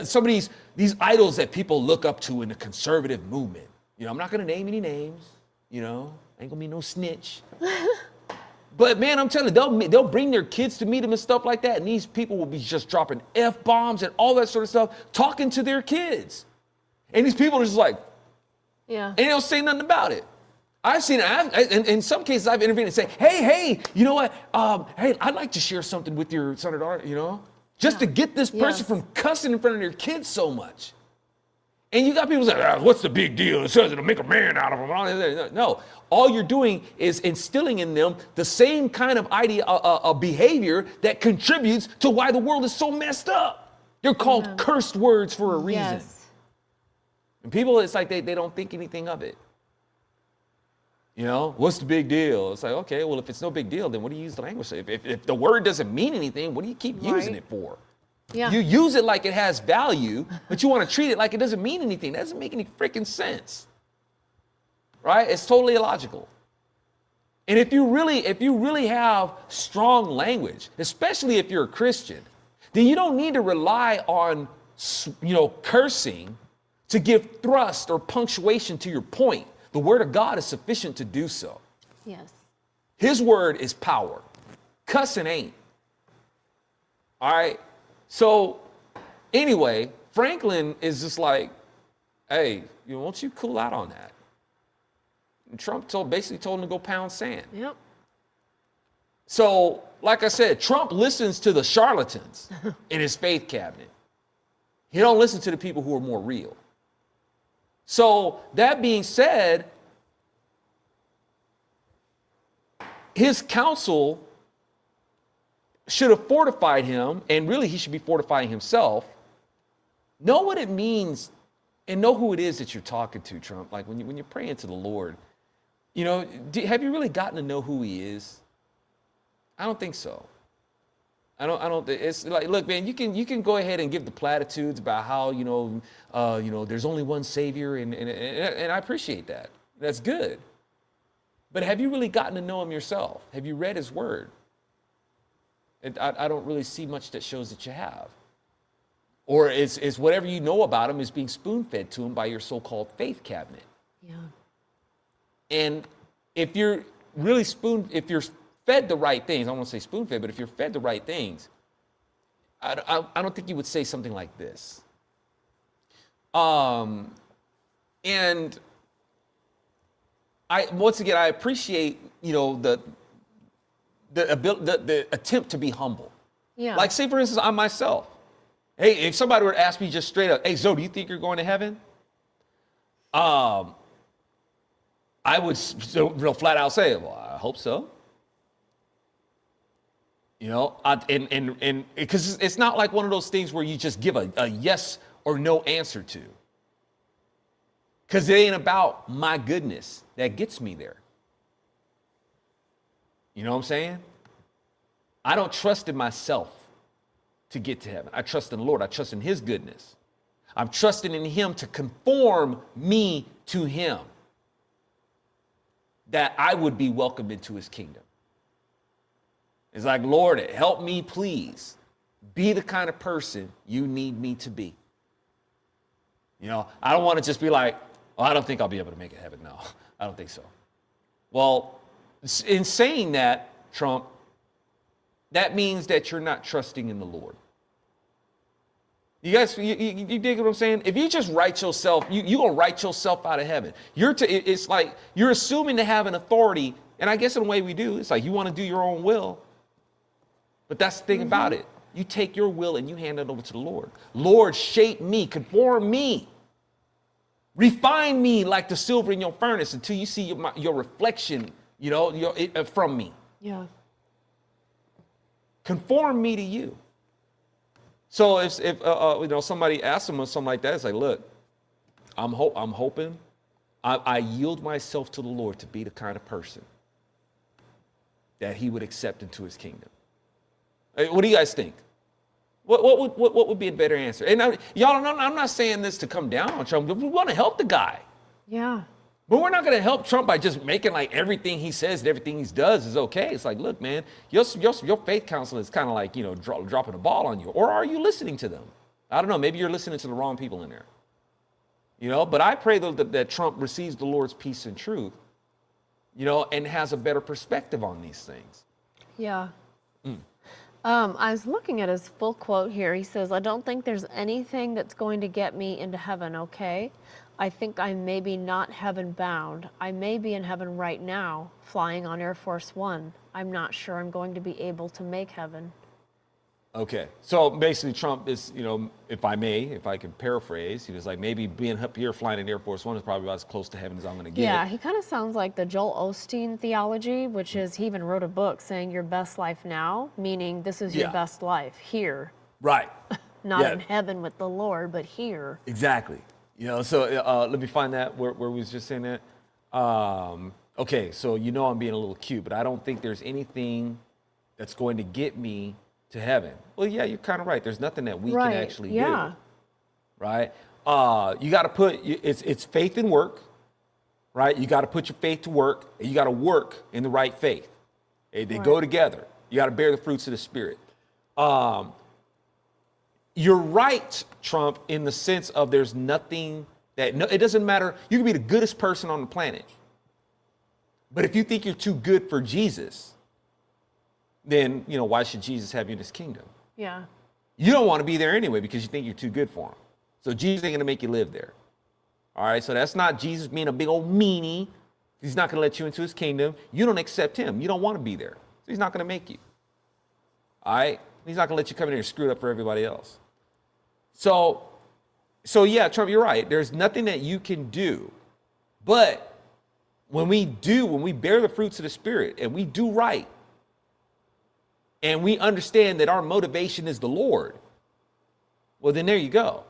Some of these idols that people look up to in the conservative movement. I'm not gonna name any names. Ain't gonna be no snitch. But man, I'm telling you, they'll bring their kids to meet them and stuff like that, and these people will be just dropping F-bombs and all that sort of stuff, talking to their kids. And these people are just like, and they don't say nothing about it. I've seen it. In some cases, I've intervened and say, hey, you know what? Hey, I'd like to share something with your son or daughter, just to get this person from cussing in front of their kids so much. And you got people saying, what's the big deal? It says it'll make a man out of them. No, all you're doing is instilling in them the same kind of behavior that contributes to why the world is so messed up. They're called cursed words for a reason. Yes. And people, it's like they don't think anything of it. What's the big deal? It's like, okay, well, if it's no big deal, then what do you use the language for? If the word doesn't mean anything, what do you keep using it for? Yeah. You use it like it has value, but you want to treat it like it doesn't mean anything. That doesn't make any freaking sense. Right? It's totally illogical. And if you really have strong language, especially if you're a Christian, then you don't need to rely on, cursing to give thrust or punctuation to your point. The word of God is sufficient to do so. Yes. His word is power. Cussing ain't. All right? So, anyway, Franklin is just like, hey, won't you cool out on that? And Trump basically told him to go pound sand. Yep. So, like I said, Trump listens to the charlatans in his faith cabinet. He don't listen to the people who are more real. So, that being said, his counsel should have fortified him, and really he should be fortifying himself. Know what it means and know who it is that you're talking to, Trump. Like when you're praying to the Lord, have you really gotten to know who he is? I don't think so. I don't. It's like, look, man, you can go ahead and give the platitudes about how there's only one Savior, and I appreciate that. That's good. But have you really gotten to know him yourself? Have you read his word? I don't really see much that shows that you have. Or is whatever you know about him is being spoon-fed to him by your so-called faith cabinet. Yeah. And if you're really if you're fed the right things, I don't want to say spoon-fed, but if you're fed the right things, I don't think you would say something like this. And once again, I appreciate, the attempt to be humble. Yeah. Like, say, for instance, I'm myself. Hey, if somebody were to ask me just straight up, hey, Zo, do you think you're going to heaven? I would real flat out say, well, I hope so. And because it's not like one of those things where you just give a yes or no answer to. Because it ain't about my goodness that gets me there. You know what I'm saying? I don't trust in myself to get to heaven. I trust in the Lord. I trust in his goodness. I'm trusting in him to conform me to him, that I would be welcomed into his kingdom. It's like, Lord, help me, please, be the kind of person you need me to be. I don't want to just be like, oh, I don't think I'll be able to make it to heaven. No, I don't think so. Well, in saying that, Trump, that means that you're not trusting in the Lord. You guys, you dig what I'm saying? If you just write yourself, you're going to write yourself out of heaven. It's like you're assuming to have an authority, and I guess in a way we do. It's like you want to do your own will. But that's the thing about it. You take your will and you hand it over to the Lord. Lord, shape me, conform me. Refine me like the silver in your furnace until you see your reflection, from me. Yeah. Conform me to you. So if somebody asks him or something like that, it's like, look, I'm hoping I yield myself to the Lord to be the kind of person that he would accept into his kingdom. What do you guys think? What would be a better answer? And y'all, I'm not saying this to come down on Trump. We want to help the guy. Yeah. But we're not going to help Trump by just making like everything he says and everything he does is okay. It's like, look, man, your faith counselor is kind of like, dropping a ball on you. Or are you listening to them? I don't know. Maybe you're listening to the wrong people in there. But I pray that Trump receives the Lord's peace and truth, and has a better perspective on these things. Yeah. I was looking at his full quote here. He says, I don't think there's anything that's going to get me into heaven, okay? I think I'm maybe not heaven bound. I may be in heaven right now, flying on Air Force One. I'm not sure I'm going to be able to make heaven. Okay. So basically Trump is, if I could paraphrase, he was like, maybe being up here flying in Air Force One is probably about as close to heaven as I'm going to get. Yeah, he kind of sounds like the Joel Osteen theology, which is he even wrote a book saying your best life now, meaning this is your best life here. Right. Not in heaven with the Lord, but here. Exactly. So let me find that where we was just saying that. Okay, so I'm being a little cute, but I don't think there's anything that's going to get me to heaven. Well, yeah, you're kind of right. There's nothing that we can actually do. Right? You got to put it's faith and work, right? You got to put your faith to work, and you got to work in the right faith. They go together. You got to bear the fruits of the Spirit. You're right, Trump, in the sense of there's nothing it doesn't matter. You can be the goodest person on the planet. But if you think you're too good for Jesus, then, why should Jesus have you in his kingdom? Yeah. You don't want to be there anyway because you think you're too good for him. So Jesus ain't going to make you live there. All right. So that's not Jesus being a big old meanie. He's not going to let you into his kingdom. You don't accept him. You don't want to be there. So he's not going to make you. All right. He's not going to let you come in here and screw it up for everybody else. So yeah, Trump, you're right. There's nothing that you can do. But when we bear the fruits of the Spirit and we do right, and we understand that our motivation is the Lord, well, then there you go.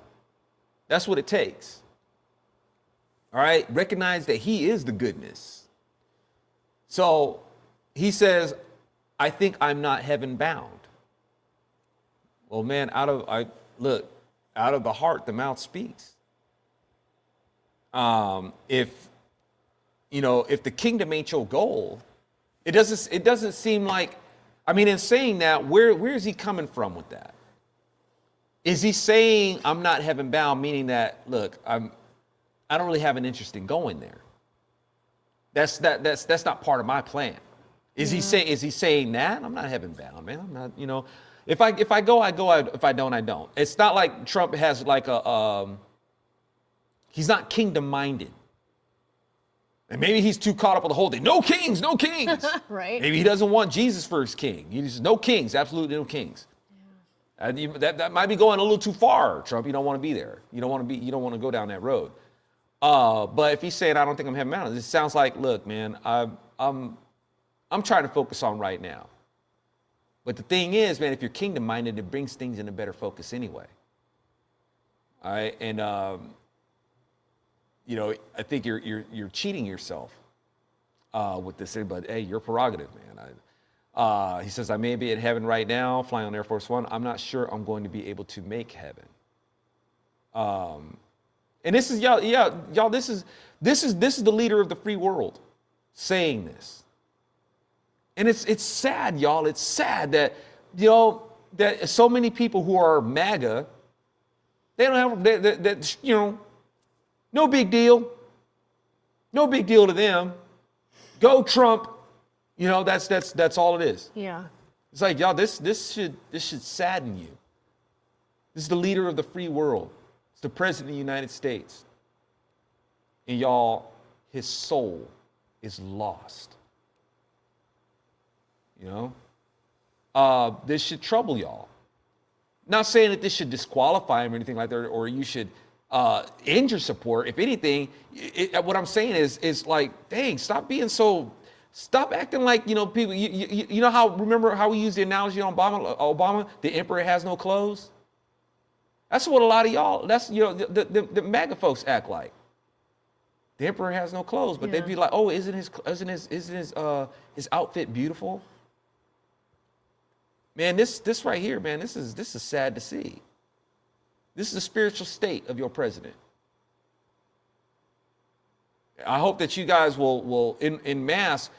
That's what it takes. All right? Recognize that he is the goodness. So he says, I think I'm not heaven bound. Well, man, out of the heart, the mouth speaks. If the kingdom ain't your goal, it doesn't seem like, in saying that, where is he coming from with that? Is he saying I'm not heaven bound, meaning that, look, I don't really have an interest in going there? That's not part of my plan. Is he saying that? I'm not heaven bound, man. I'm not, if I go, I go. If I don't, I don't. It's not like Trump has like he's not kingdom minded. And maybe he's too caught up with the whole thing. No kings, no kings. Right. Maybe he doesn't want Jesus for his king. He just, no kings, absolutely no kings. Yeah. That might be going a little too far, Trump. You don't want to be there. You don't want to go down that road. But if he's saying, I don't think I'm heaven bound, it sounds like, look, man, I'm trying to focus on right now. But the thing is, man, if you're kingdom minded, it brings things into better focus anyway. All right. And, I think you're cheating yourself with this thing, but hey, your prerogative, man. He says, I may be in heaven right now, flying on Air Force One. I'm not sure I'm going to be able to make heaven. And this is y'all. This is the leader of the free world saying this, and it's sad, y'all. It's sad that that so many people who are MAGA, they don't have no big deal. No big deal to them. Go Trump. That's all it is. Yeah. It's like, y'all, this should sadden you. This is the leader of the free world. It's the president of the United States. And y'all, his soul is lost. This should trouble y'all. Not saying that this should disqualify him or anything like that, or you should end your support. If anything, what I'm saying is like, dang, stop acting like, people, remember how we used the analogy on Obama, the emperor has no clothes? That's what a lot of y'all, the MAGA folks act like. The emperor has no clothes, but they'd be like, oh, isn't his outfit beautiful? man, this right here, man, this is sad to see. This is the spiritual state of your president. I hope that you guys will in mass,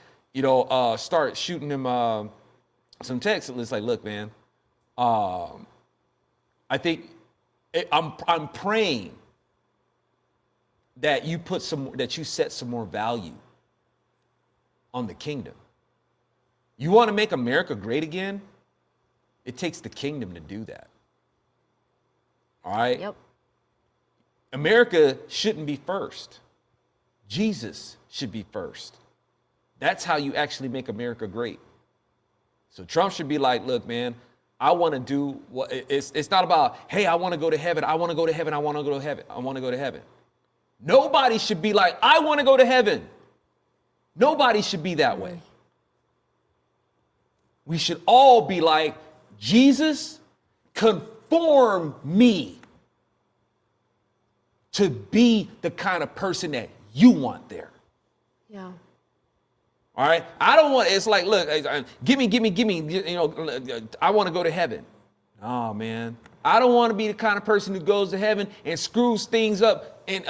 start shooting him some texts. It's like, look, man, I think I'm praying that you set some more value on the kingdom. You want to make America great again? It takes the kingdom to do that. All right? Yep. America shouldn't be first. Jesus should be first. That's how you actually make America great. So Trump should be like, look, man, I want to do what it's not about, hey, I want to go to heaven. I want to go to heaven. I want to go to heaven. I want to go to heaven. Nobody should be like, I want to go to heaven. Nobody should be that way. We should all be like, Jesus, conform me to be the kind of person that you want there. Yeah. All right. I don't want, it's like, look, give me, I want to go to heaven. Oh, man. I don't want to be the kind of person who goes to heaven and screws things up and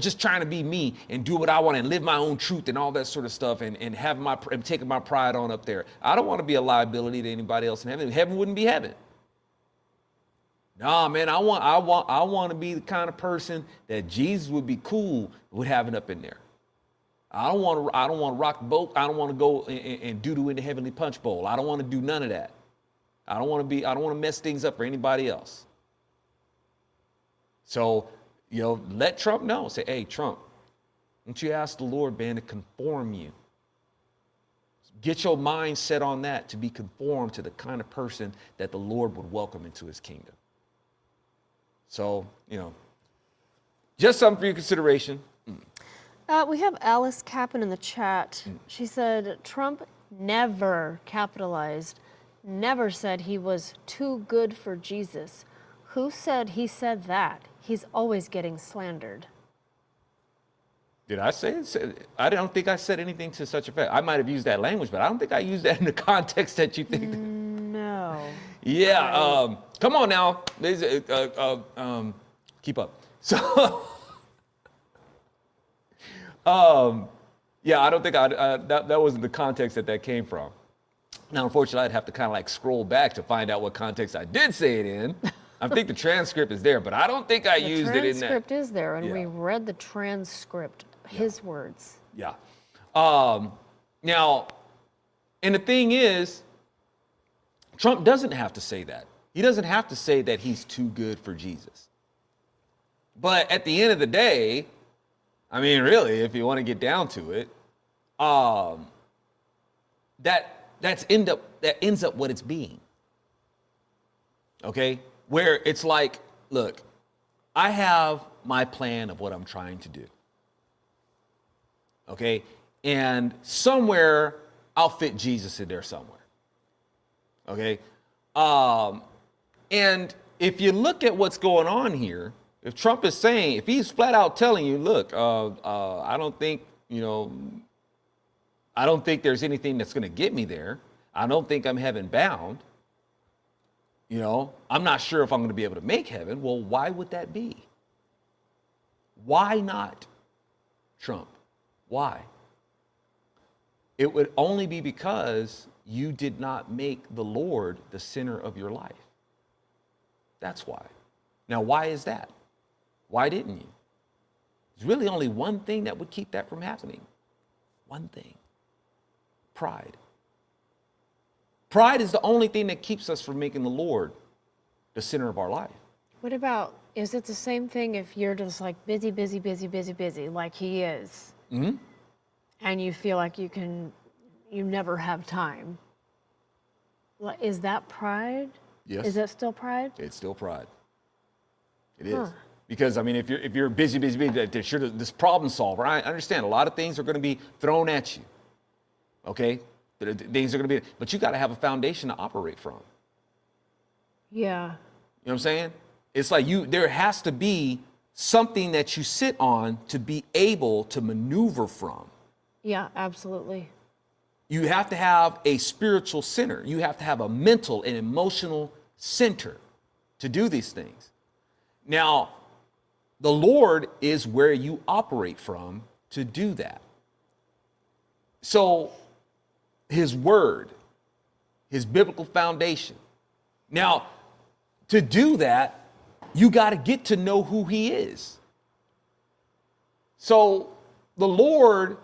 just trying to be me and do what I want and live my own truth and all that sort of stuff and taking my pride on up there. I don't want to be a liability to anybody else in heaven. Heaven wouldn't be heaven. Nah, man, I want to be the kind of person that Jesus would be cool with having up in there. I don't want to rock the boat. I don't want to go and doo-doo in the heavenly punch bowl. I don't want to do none of that. I don't want to mess things up for anybody else. So, let Trump know. Say, hey, Trump, why don't you ask the Lord, man, to conform you? Get your mind set on that, to be conformed to the kind of person that the Lord would welcome into his kingdom. So, just something for your consideration. We have Alice Capon in the chat. She said, Trump never capitalized, never said he was too good for Jesus. Who said he said that? He's always getting slandered. Did I say it? I don't think I said anything to such effect. I might have used that language, but I don't think I used that in the context that you think. No. Yeah. Come on now. Keep up. So, yeah, I don't think that wasn't the context that came from. Now, unfortunately, I'd have to kind of like scroll back to find out what context I did say it in. I think the transcript is there, but I don't think I used it in that. The transcript is there, and we read the transcript, his words. Yeah. Now, and the thing is, Trump doesn't have to say that. He doesn't have to say that he's too good for Jesus. But at the end of the day, I mean, really, if you want to get down to it, that ends up what it's being. Okay? Where it's like, look, I have my plan of what I'm trying to do. Okay? And somewhere I'll fit Jesus in there somewhere. Okay? And if you look at what's going on here, if Trump is saying, if he's flat out telling you, look, I don't think there's anything that's going to get me there. I don't think I'm heaven bound. I'm not sure if I'm going to be able to make heaven. Well, why would that be? Why not, Trump? Why? It would only be because you did not make the Lord the center of your life. That's why. Now, why is that? Why didn't you? There's really only one thing that would keep that from happening. One thing. Pride. Pride is the only thing that keeps us from making the Lord the center of our life. What about, is it the same thing if you're just like busy, like he is, and you feel like you never have time? Is that pride? Yes. Is that still pride? It's still pride. It is. Because, I mean, if you're busy, there's sure this problem solver. I understand a lot of things are going to be thrown at you. Okay? Things are going to be, but you got to have a foundation to operate from. Yeah. You know what I'm saying? It's like there has to be something that you sit on to be able to maneuver from. Yeah, absolutely. You have to have a spiritual center. You have to have a mental and emotional center to do these things. Now, the Lord is where you operate from to do that. So, his word, his biblical foundation. Now, to do that, you got to get to know who he is. So, the Lord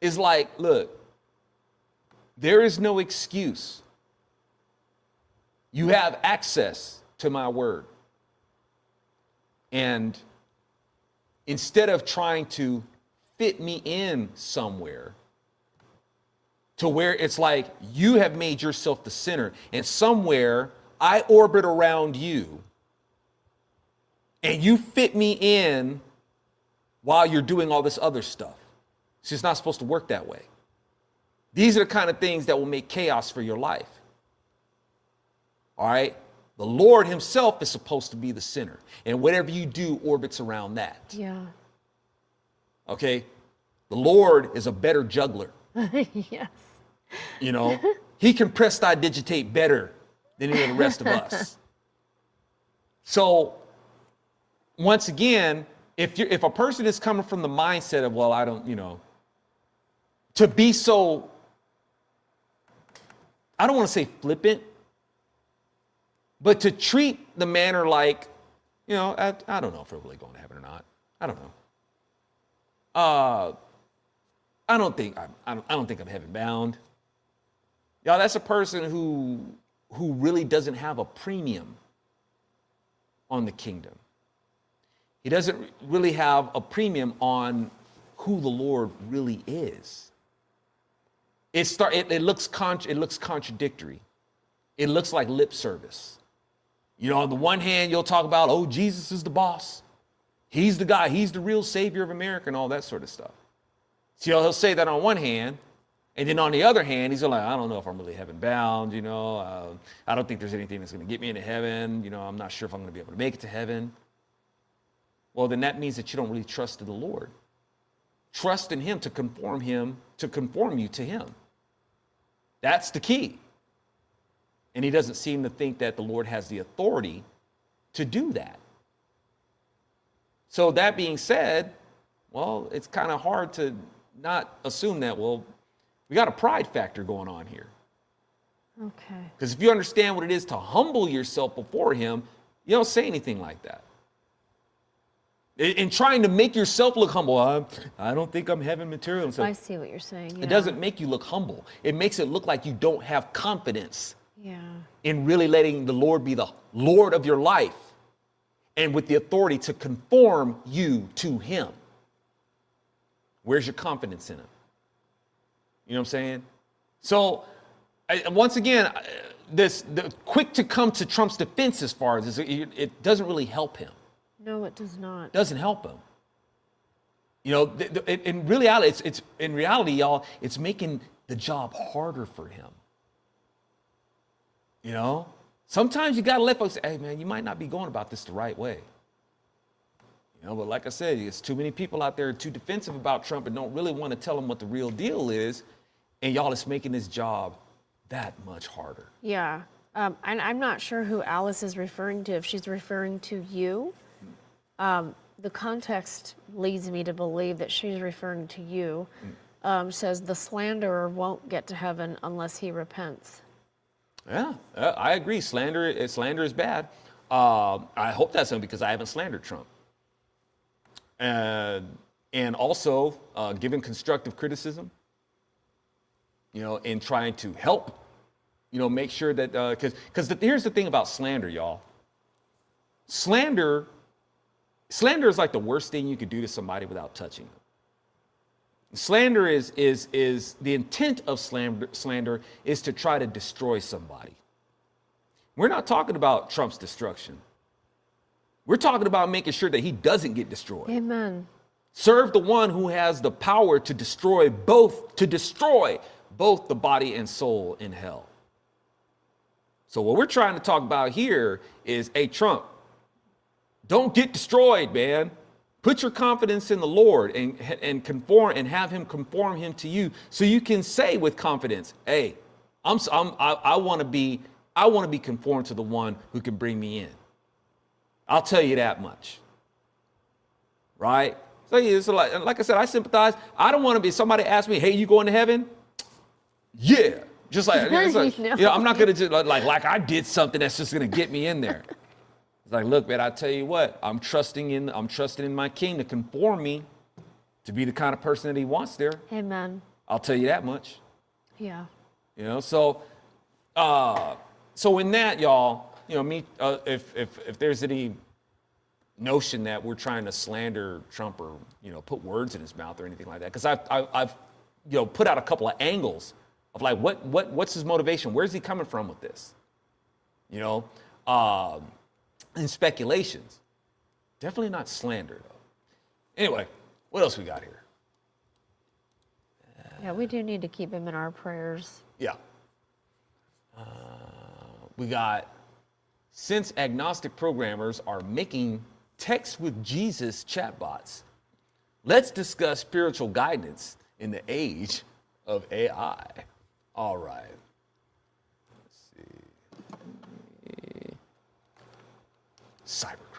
is like, look, there is no excuse. You have access to my word. And instead of trying to fit me in somewhere to where it's like you have made yourself the center and somewhere I orbit around you and you fit me in while you're doing all this other stuff. It's just not supposed to work that way. These are the kind of things that will make chaos for your life. All right? The Lord himself is supposed to be the center. And whatever you do orbits around that. Yeah. Okay? The Lord is a better juggler. Yes. You know? He can prestidigitate better than any of the rest of us. So, once again, if a person is coming from the mindset of, well, I don't, to be so, I don't want to say flippant, but to treat the manner like, I don't know if we're really going to heaven or not. I don't know. I don't think I'm heaven bound. Y'all, that's a person who really doesn't have a premium on the kingdom. He doesn't really have a premium on who the Lord really is. It looks contradictory. It looks like lip service. On the one hand, you'll talk about, oh, Jesus is the boss. He's the guy. He's the real savior of America and all that sort of stuff. So he'll say that on one hand, and then on the other hand, he's like, I don't know if I'm really heaven bound. I don't think there's anything that's going to get me into heaven. I'm not sure if I'm going to be able to make it to heaven. Well, then that means that you don't really trust in the Lord. Trust in him to conform you to him. That's the key. And he doesn't seem to think that the Lord has the authority to do that. So that being said, well, it's kind of hard to not assume that, well, we got a pride factor going on here. Okay. Because if you understand what it is to humble yourself before him, you don't say anything like that. In trying to make yourself look humble, I don't think I'm heaven material. So I see what you're saying. Yeah. it doesn't make you look humble. It makes it look like you don't have confidence Yeah. in really letting the Lord be the Lord of your life and with the authority to conform you to him. Where's your confidence in him? You know what I'm saying? So, once again, the quick to come to Trump's defense as far as this, it doesn't really help him. No, it does not. Doesn't help him. In reality, y'all, it's making the job harder for him. Sometimes you gotta let folks say, hey man, you might not be going about this the right way. But like I said, there's too many people out there too defensive about Trump and don't really want to tell him what the real deal is. And y'all, it's making this job that much harder. Yeah. And I'm not sure who Alice is referring to, if she's referring to you. The context leads me to believe that she's referring to you. Says the slanderer won't get to heaven unless he repents. Yeah, I agree. Slander is bad. I hope that's not because I haven't slandered Trump. And also giving constructive criticism, and trying to help, make sure that, because here's the thing about slander, y'all. Slander is like the worst thing you could do to somebody without touching them. Slander is the intent of slander is to try to destroy somebody. We're not talking about Trump's destruction. We're talking about making sure that he doesn't get destroyed. Amen. Serve the one who has the power to destroy both the body and soul in hell. So what we're trying to talk about here is, hey, Trump, don't get destroyed, man. Put your confidence in the Lord and conform and have him conform him to you, so you can say with confidence, hey, I want to be conformed to the one who can bring me in. I'll tell you that much. Right? So like I said, I sympathize. I don't want to be, somebody ask me, hey, you going to heaven? Yeah. Just like, I'm not going to just like I did something that's just going to get me in there. It's like, look, man, I tell you what, I'm trusting in my King to conform me to be the kind of person that he wants there. Amen. I'll tell you that much. Yeah. So in that, y'all, if there's any notion that we're trying to slander Trump or, put words in his mouth or anything like that, because I've put out a couple of angles of like, what's his motivation? Where's he coming from with this? And speculations. Definitely not slander, though. Anyway, what else we got here? Yeah, we do need to keep him in our prayers. Yeah. We got, since agnostic programmers are making text with Jesus chatbots, let's discuss spiritual guidance in the age of AI. All right.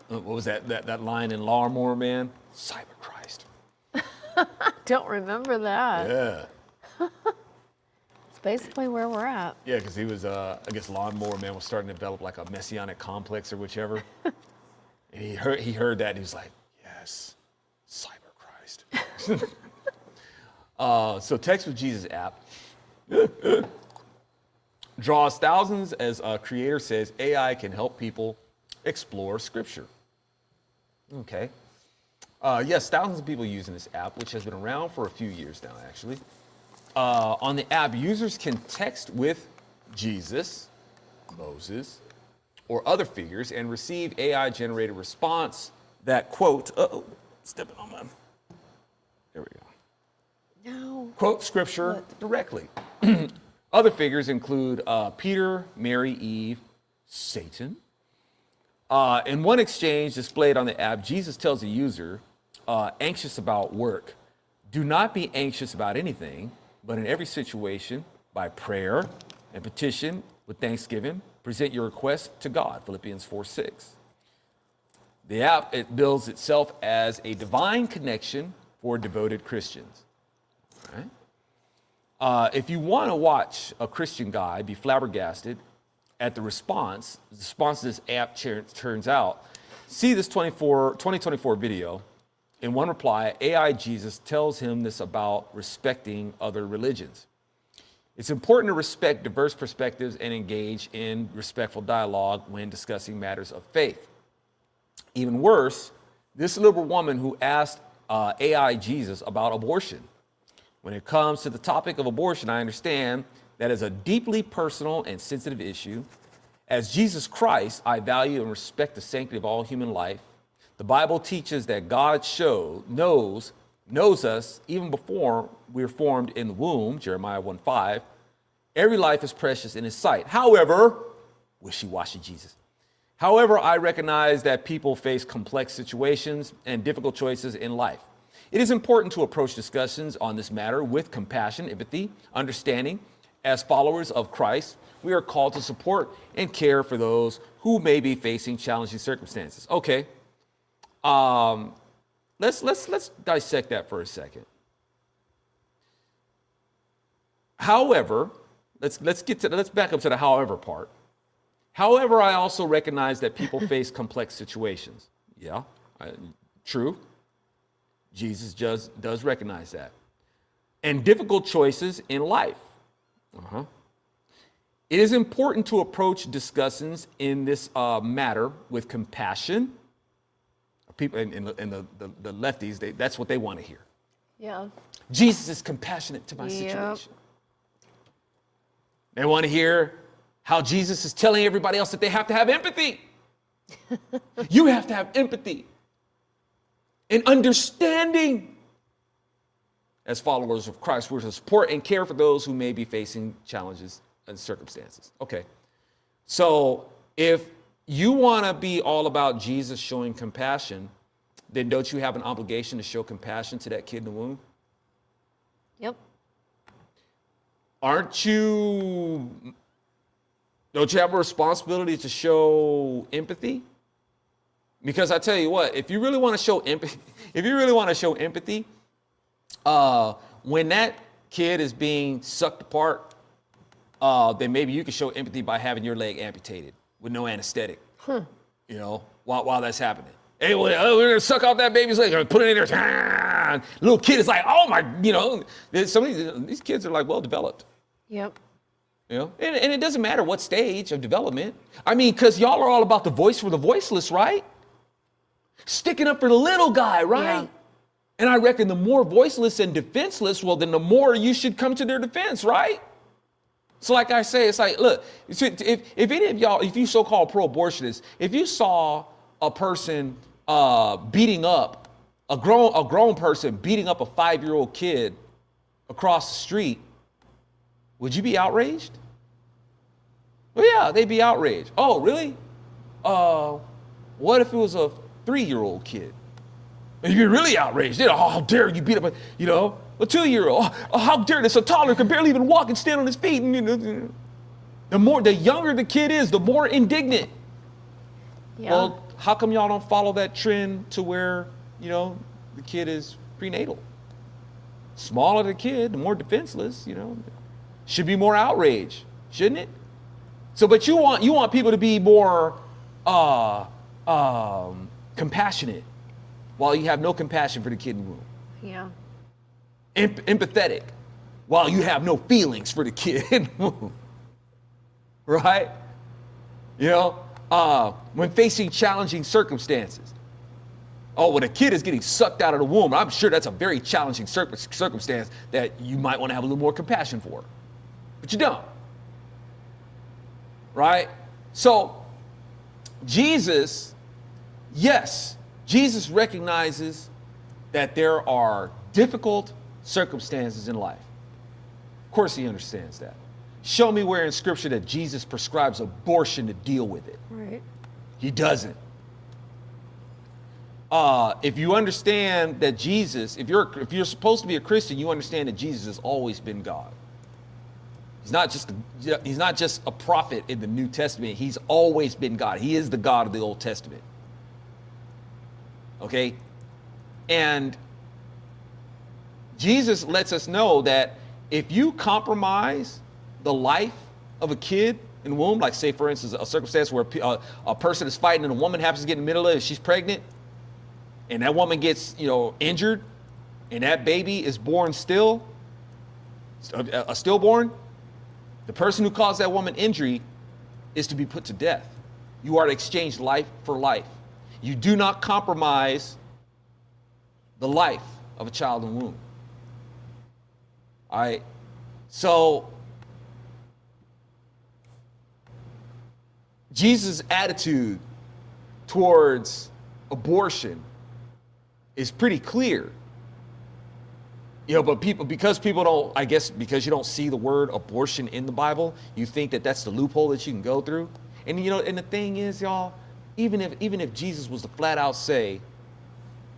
What was that line in Lawnmower Man? Cyber Christ. Don't remember that. Yeah. It's basically where we're at. Yeah, because he was, I guess Lawnmower Man was starting to develop like a messianic complex or whichever. And he heard that and he was like, yes, Cyber Christ. So Text with Jesus app draws thousands, as a creator says, AI can help people explore scripture. Okay. Yes, thousands of people using this app, which has been around for a few years now, actually. On the app, users can text with Jesus, Moses, or other figures and receive AI-generated response that, quote, stepping on my, there we go. No. Quote scripture directly. Other figures include Peter, Mary, Eve, Satan. In one exchange displayed on the app, Jesus tells the user, anxious about work, do not be anxious about anything, but in every situation, by prayer and petition with thanksgiving, present your request to God, Philippians 4:6. The app, it bills itself as a divine connection for devoted Christians. All right? If you want to watch a Christian guy be flabbergasted at the response this app turns out, see this 2024 video. In one reply, AI Jesus tells him this about respecting other religions. It's important to respect diverse perspectives and engage in respectful dialogue when discussing matters of faith. Even worse, this liberal woman who asked AI Jesus about abortion. When it comes to the topic of abortion, I understand that is a deeply personal and sensitive issue. As Jesus Christ, I value and respect the sanctity of all human life. The Bible teaches that God knows us even before we're formed in the womb, Jeremiah 1:5. Every life is precious in his sight. However, wishy-washy Jesus. However, I recognize that people face complex situations and difficult choices in life. It is important to approach discussions on this matter with compassion, empathy, understanding. As followers of Christ, we are called to support and care for those who may be facing challenging circumstances. Okay. Let's dissect that for a second. However, let's back up to the however part. However, I also recognize that people face complex situations. Yeah, true. Jesus does recognize that. And difficult choices in life. It is important to approach discussions in this matter with compassion. People and the lefties, that's what they want to hear. Yeah. Jesus is compassionate to my situation. They want to hear how Jesus is telling everybody else that they have to have empathy. You have to have empathy and understanding. As followers of Christ, we're to support and care for those who may be facing challenges and circumstances. Okay. So if you want to be all about Jesus showing compassion, then don't you have an obligation to show compassion to that kid in the womb? Yep. Don't you have a responsibility to show empathy? Because I tell you what, if you really want to show empathy, when that kid is being sucked apart, then maybe you can show empathy by having your leg amputated with no anesthetic. While that's happening. Hey, we're gonna suck off that baby's leg, put it in there. Little kid is like, oh my, some of these kids are like well developed. Yep. And it doesn't matter what stage of development. I mean, because y'all are all about the voice for the voiceless, right? Sticking up for the little guy, right? Yeah. And I reckon the more voiceless and defenseless, well, then the more you should come to their defense, right? So like I say, it's like, look, if any of y'all, if you so-called pro-abortionists, if you saw a person beating up, a grown person beating up a 5-year-old kid across the street, would you be outraged? Well, yeah, they'd be outraged. Oh, really? What if it was a 3-year-old kid? You'd be really outraged. Oh, how dare you beat up a 2-year-old? Oh, how dare this? A toddler can barely even walk and stand on his feet. The younger the kid is, the more indignant. Yeah. Well, how come y'all don't follow that trend to where, the kid is prenatal? Smaller the kid, the more defenseless, should be more outrage, shouldn't it? So, but you want people to be more compassionate, while you have no compassion for the kid in the womb. Yeah. Empathetic, while you have no feelings for the kid in the womb. Right? When facing challenging circumstances. Oh, when a kid is getting sucked out of the womb, I'm sure that's a very challenging circumstance that you might want to have a little more compassion for. But you don't. Right? So, Jesus recognizes that there are difficult circumstances in life. Of course he understands that. Show me where in scripture that Jesus prescribes abortion to deal with it. Right. He doesn't. If you understand that Jesus, if you're supposed to be a Christian, you understand that Jesus has always been God. He's not just a prophet in the New Testament. He's always been God. He is the God of the Old Testament. Okay? And Jesus lets us know that if you compromise the life of a kid in the womb, like say for instance a circumstance where a person is fighting and a woman happens to get in the middle of it and she's pregnant, and that woman gets injured, and that baby is born still, a stillborn, the person who caused that woman injury is to be put to death. You are to exchange life for life. You do not compromise the life of a child in the womb. All right. So Jesus' attitude towards abortion is pretty clear. But because people don't, I guess because you don't see the word abortion in the Bible, you think that that's the loophole that you can go through. And and the thing is, y'all, even if Jesus was to flat out say,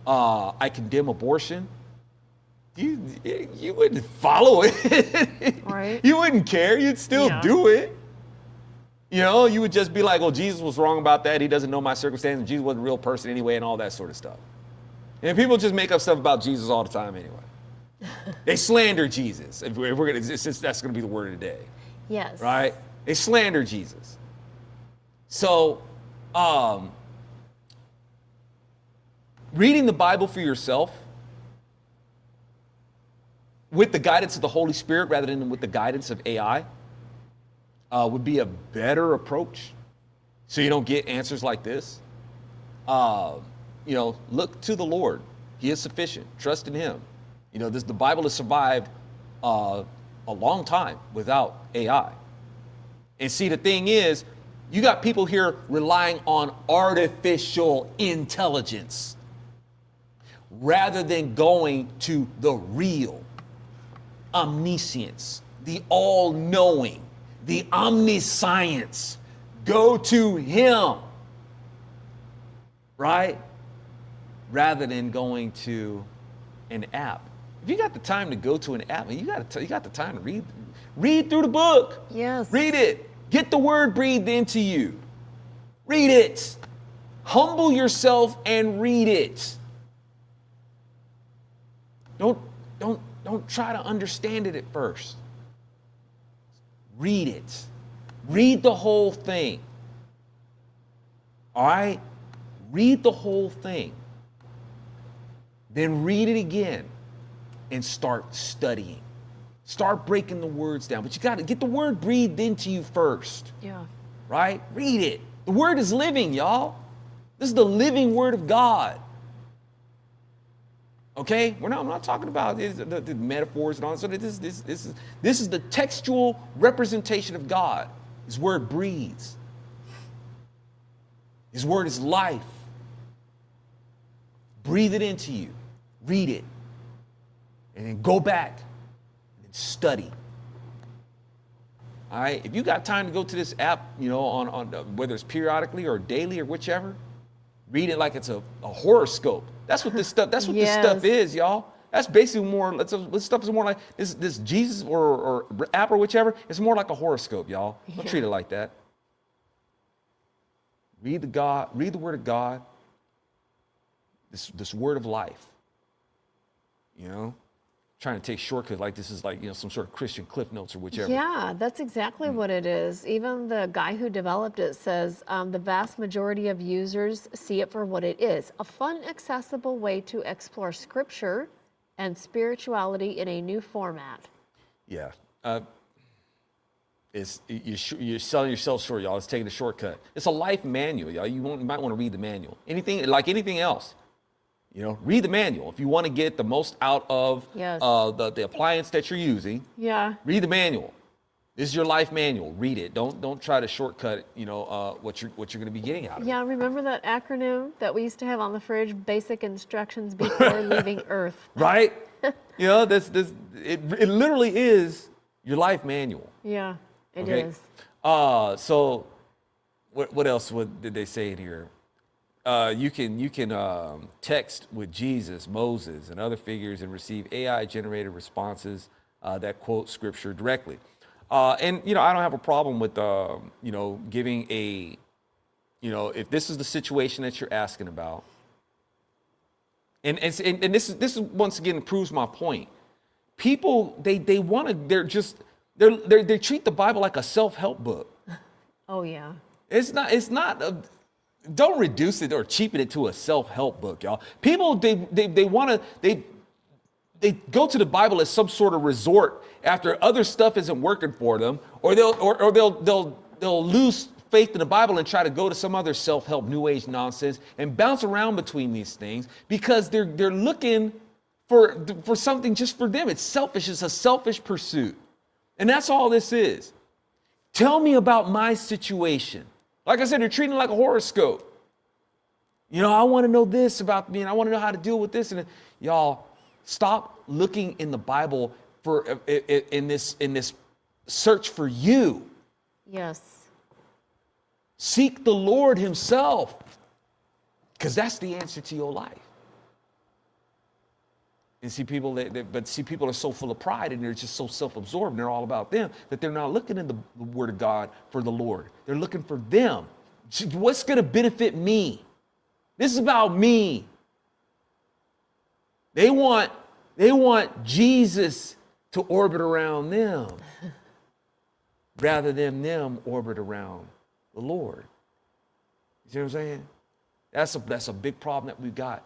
I condemn abortion, you wouldn't follow it. Right. You wouldn't care. You'd still do it. You would just be like, well, Jesus was wrong about that. He doesn't know my circumstances. Jesus wasn't a real person anyway, and all that sort of stuff. And people just make up stuff about Jesus all the time anyway. They slander Jesus. If we're gonna, since that's going to be the word of the day. Yes. Right? They slander Jesus. So, reading the Bible for yourself with the guidance of the Holy Spirit rather than with the guidance of AI would be a better approach. So you don't get answers like this. Look to the Lord. He is sufficient. Trust in him. The Bible has survived a long time without AI. And see, the thing is, you got people here relying on artificial intelligence rather than going to the real omniscience, the all-knowing, the omniscience. Go to him. Right? rather than going to an app. If you got the time to go to an app, you got the time to read through the book. Yes. Read it. Get the word breathed into you. Read it. Humble yourself and read it. Don't try to understand it at first. Read it. Read the whole thing. All right? Read the whole thing. Then read it again and start studying. Start breaking the words down. But you got to get the word breathed into you first. Yeah. Right? Read it. The word is living, y'all. This is the living word of God. Okay? I'm not talking about the metaphors and all that. So this is the textual representation of God. His word breathes. His word is life. Breathe it into you. Read it. And then go back and study. All right? If you got time to go to this app, on whether it's periodically or daily or whichever, read it like it's a horoscope. That's what this stuff. That's what this stuff is, y'all. That's basically more. This stuff is more like this Jesus or app or whichever. It's more like a horoscope, y'all. Don't treat it like that. Read the word of God. This word of life. Trying to take shortcuts like this is like some sort of Christian cliff notes or whichever. Yeah, that's exactly what it is. Even the guy who developed it says the vast majority of users see it for what it is, a fun, accessible way to explore scripture and spirituality in a new format. Yeah. You're selling yourself short, y'all. It's taking a shortcut. It's a life manual, y'all. You might want to read the manual. Anything else. Read the manual. If you want to get the most out of the appliance that you're using, read the manual. This is your life manual. Read it. Don't try to shortcut, what you're going to be getting out of it. Yeah, remember that acronym that we used to have on the fridge, basic instructions before leaving Earth. Right? It literally is your life manual. Yeah, it is. So what else did they say in here? You can text with Jesus, Moses, and other figures and receive AI-generated responses that quote scripture directly. And I don't have a problem with giving if this is the situation that you're asking about. And this is once again proves my point. People they treat the Bible like a self-help book. Oh yeah. It's not. Don't reduce it or cheapen it to a self-help book, y'all. People, they go to the Bible as some sort of resort after other stuff isn't working for them, or they'll lose faith in the Bible and try to go to some other self-help New Age nonsense and bounce around between these things because they're looking for something just for them. It's selfish. It's a selfish pursuit, and that's all this is. Tell me about my situation. Like I said, they're treating it like a horoscope. I want to know this about me, and I want to know how to deal with this. And y'all, stop looking in the Bible for in this search for you. Yes. Seek the Lord Himself, because that's the answer to your life. And see, people are so full of pride and they're just so self-absorbed and they're all about them that they're not looking in the Word of God for the Lord. They're looking for them. What's going to benefit me? This is about me. They want Jesus to orbit around them rather than them orbit around the Lord. You see what I'm saying? That's a big problem that we've got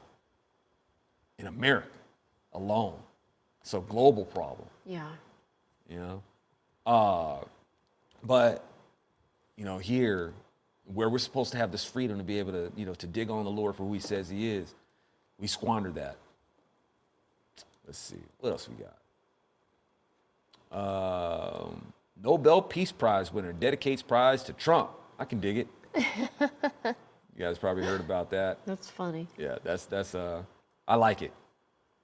in America. Alone. It's a global problem. Yeah. But here where we're supposed to have this freedom to be able to to dig on the Lord for who He says He is, we squander that. Let's see, what else we got? Nobel Peace Prize winner dedicates prize to Trump. I can dig it. You guys probably heard about that. That's funny. Yeah, that's I like it.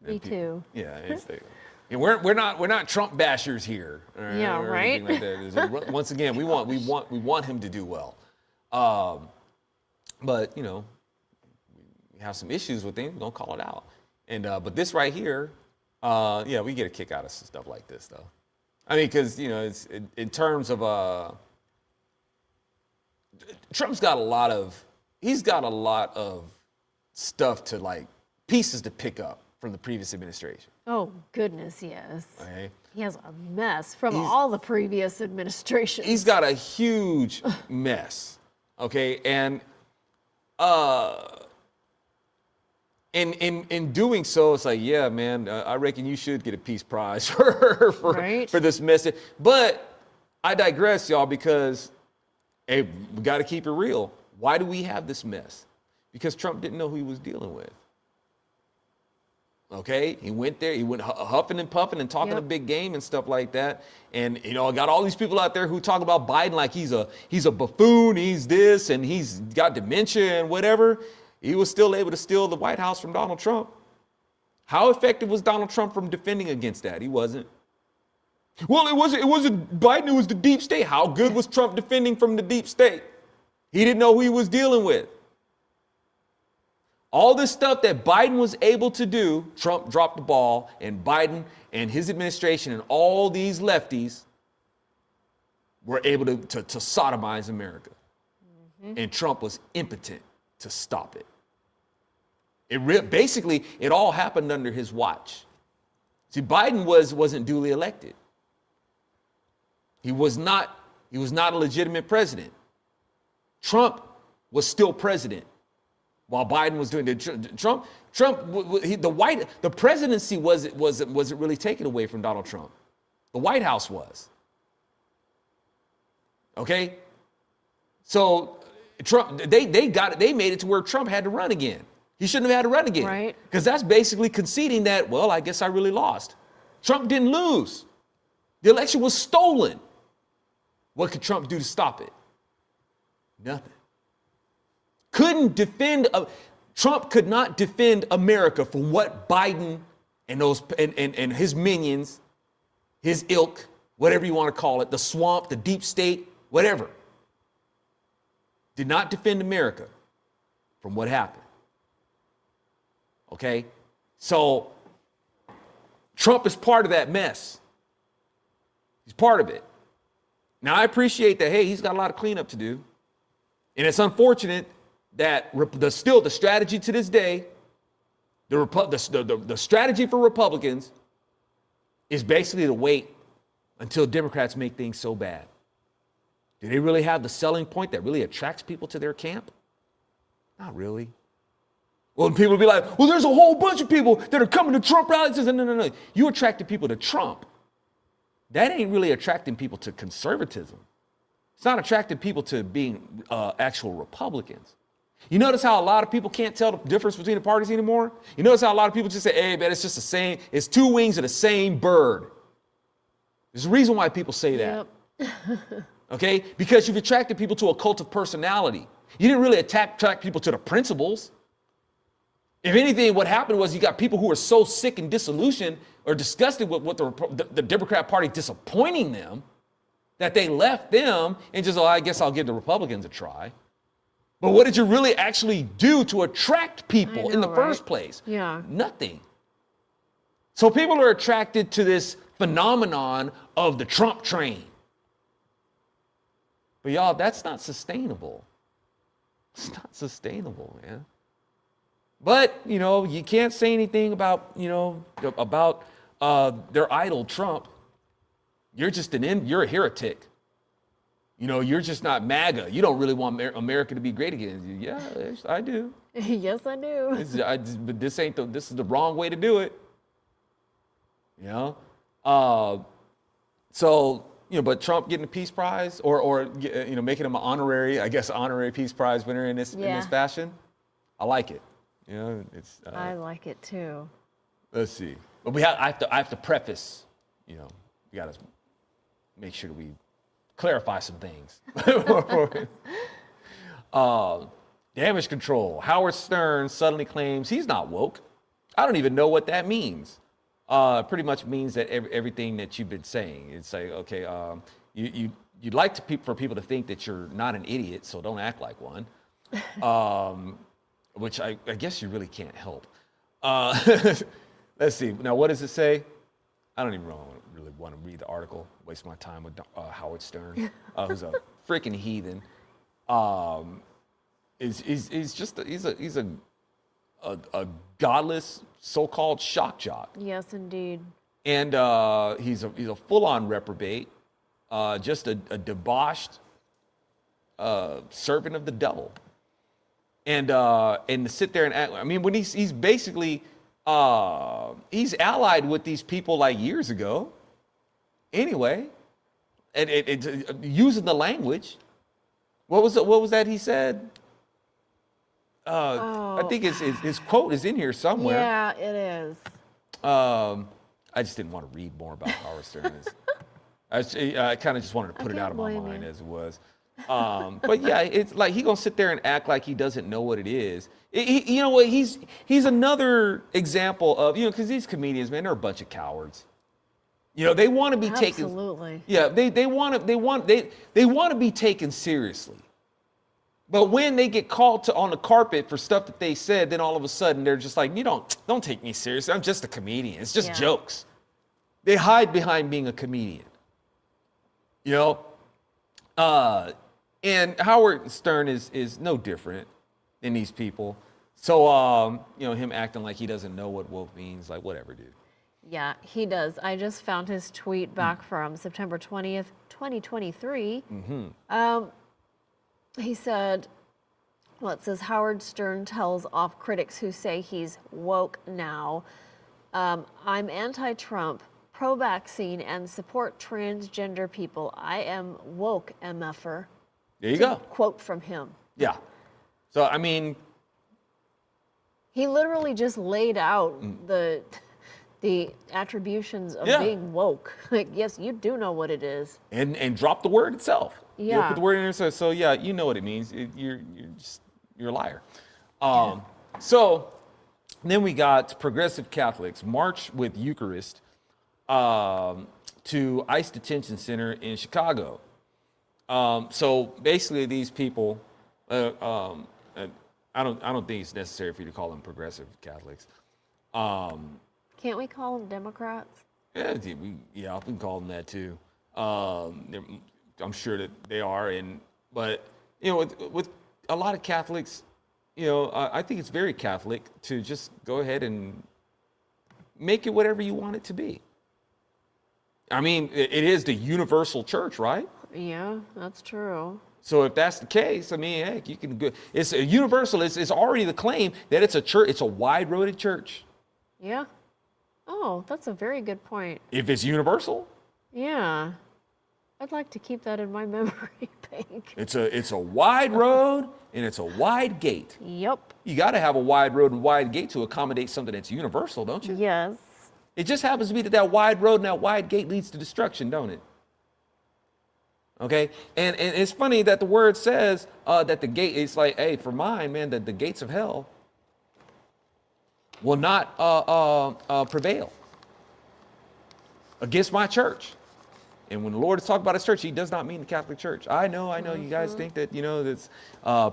Me too. Yeah, we're not Trump bashers here. Yeah, or right. Like that. Once again, we want him to do well, but we have some issues with things, we're gonna call it out. And but this right here, yeah, we get a kick out of stuff like this, though. I mean, because it's in terms of Trump's got a lot of stuff to like pieces to pick up from the previous administration. Oh, goodness, yes. Okay. He has a mess from all the previous administrations. He's got a huge mess. Okay. And in doing so, it's like, yeah, man, I reckon you should get a Peace Prize for this message. But I digress, y'all, because hey, we got to keep it real. Why do we have this mess? Because Trump didn't know who he was dealing with. Okay, he went there, he went huffing and puffing and talking a big game and stuff like that. And got all these people out there who talk about Biden like he's a buffoon, he's this, and he's got dementia and whatever. He was still able to steal the White House from Donald Trump. How effective was Donald Trump from defending against that? He wasn't. Well, it wasn't Biden, it was the deep state. How good was Trump defending from the deep state? He didn't know who he was dealing with. All this stuff that Biden was able to do, Trump dropped the ball, and Biden and his administration and all these lefties were able to sodomize America. Mm-hmm. And Trump was impotent to stop it. Basically, it all happened under his watch. See, Biden wasn't duly elected. He was not a legitimate president. Trump was still president. While Biden was doing the the presidency wasn't really taken away from Donald Trump. The White House was. Okay? So Trump, they made it to where Trump had to run again. He shouldn't have had to run again. Right. Because that's basically conceding that, well, I guess I really lost. Trump didn't lose. The election was stolen. What could Trump do to stop it? Nothing. Trump could not defend America from what Biden and his minions, his ilk, whatever you want to call it, the swamp, the deep state, whatever, did not defend America from what happened. Okay? So Trump is part of that mess. He's part of it. Now, I appreciate that, hey, he's got a lot of cleanup to do. And it's unfortunate that the strategy to this day, the strategy for Republicans is basically to wait until Democrats make things so bad. Do they really have the selling point that really attracts people to their camp? Not really. Well, people will be like, well, there's a whole bunch of people that are coming to Trump rallies. No. You attracted people to Trump. That ain't really attracting people to conservatism. It's not attracting people to being actual Republicans. You notice how a lot of people can't tell the difference between the parties anymore? You notice how a lot of people just say, hey, man, it's just the same. It's two wings of the same bird. There's a reason why people say that. Yep. Okay? Because you've attracted people to a cult of personality. You didn't really attract people to the principles. If anything, what happened was you got people who are so sick and disillusioned or disgusted with what the Democrat Party disappointing them that they left them and just, I guess I'll give the Republicans a try. But what did you really actually do to attract people in the first place? Yeah. Nothing. So people are attracted to this phenomenon of the Trump train. But y'all, that's not sustainable. It's not sustainable, man. But, you can't say anything about their idol Trump. You're just you're a heretic. You're just not MAGA. You don't really want America to be great again. Yeah, I do. Yes, I do. But this is the wrong way to do it. But Trump getting a Peace Prize or making him an honorary Peace Prize winner in this fashion, I like it. I like it too. Let's see. But I have to preface, we got to make sure that we clarify some things. Damage control. Howard Stern suddenly claims he's not woke. I don't even know what that means. Pretty much means that everything that you've been saying. It's like, okay, you'd like for people to think that you're not an idiot, so don't act like one. which I guess you really can't help. Let's see. Now, what does it say? I don't even really want to read the article. Waste my time with Howard Stern, who's a freaking heathen. He's a godless so-called shock jock. Yes, indeed. And he's a full-on reprobate, just a debauched servant of the devil. And to sit there and act, I mean, when he's basically he's allied with these people like years ago. Anyway, and using the language. What was that he said? I think his quote is in here somewhere. Yeah, it is. I just didn't want to read more about Howard Stern. I kind of just wanted to put it out of my mind as it was. But yeah, it's like he's gonna sit there and act like he doesn't know what it is. You know what? He's another example of, because these comedians, man, they're a bunch of cowards. They want to be taken. Absolutely. Yeah, they want to be taken seriously. But when they get called on the carpet for stuff that they said, then all of a sudden they're just like, you don't take me seriously. I'm just a comedian. It's just jokes. They hide behind being a comedian. And Howard Stern is no different than these people. So, him acting like he doesn't know what woke means, like, whatever, dude. Yeah, he does. I just found his tweet back from September 20th, 2023. Mm-hmm. He said, it says, Howard Stern tells off critics who say he's woke now. I'm anti-Trump, pro-vaccine, and support transgender people. I am woke, MFer. There you go. Quote from him. Yeah. So, I mean, he literally just laid out the attributions of being woke. Like, yes, you do know what it is. And drop the word itself. Yeah. Put the word in there. So yeah, you know what it means. You're a liar. So then we got progressive Catholics march with Eucharist to ICE detention center in Chicago. So basically, these people, I don't think it's necessary for you to call them progressive Catholics. Can't we call them Democrats? Yeah, we can call them that too. I'm sure that they are, but with a lot of Catholics, I think it's very Catholic to just go ahead and make it whatever you want it to be. I mean, it is the universal church, right? Yeah, that's true. So if that's the case, I mean, heck, you can go. It's a universal. It's already the claim that it's a church. It's a wide-roaded church. Yeah. Oh, that's a very good point. If it's universal. Yeah. I'd like to keep that in my memory bank. It's a wide road and it's a wide gate. Yep. You got to have a wide road and wide gate to accommodate something that's universal, don't you? Yes. It just happens to be that wide road and that wide gate leads to destruction, don't it? Okay, and it's funny that the word says that the gate, it's like, hey, for mine, man, that the gates of hell will not prevail against my church. And when the Lord is talking about his church, he does not mean the Catholic Church. I know. You guys think that, that's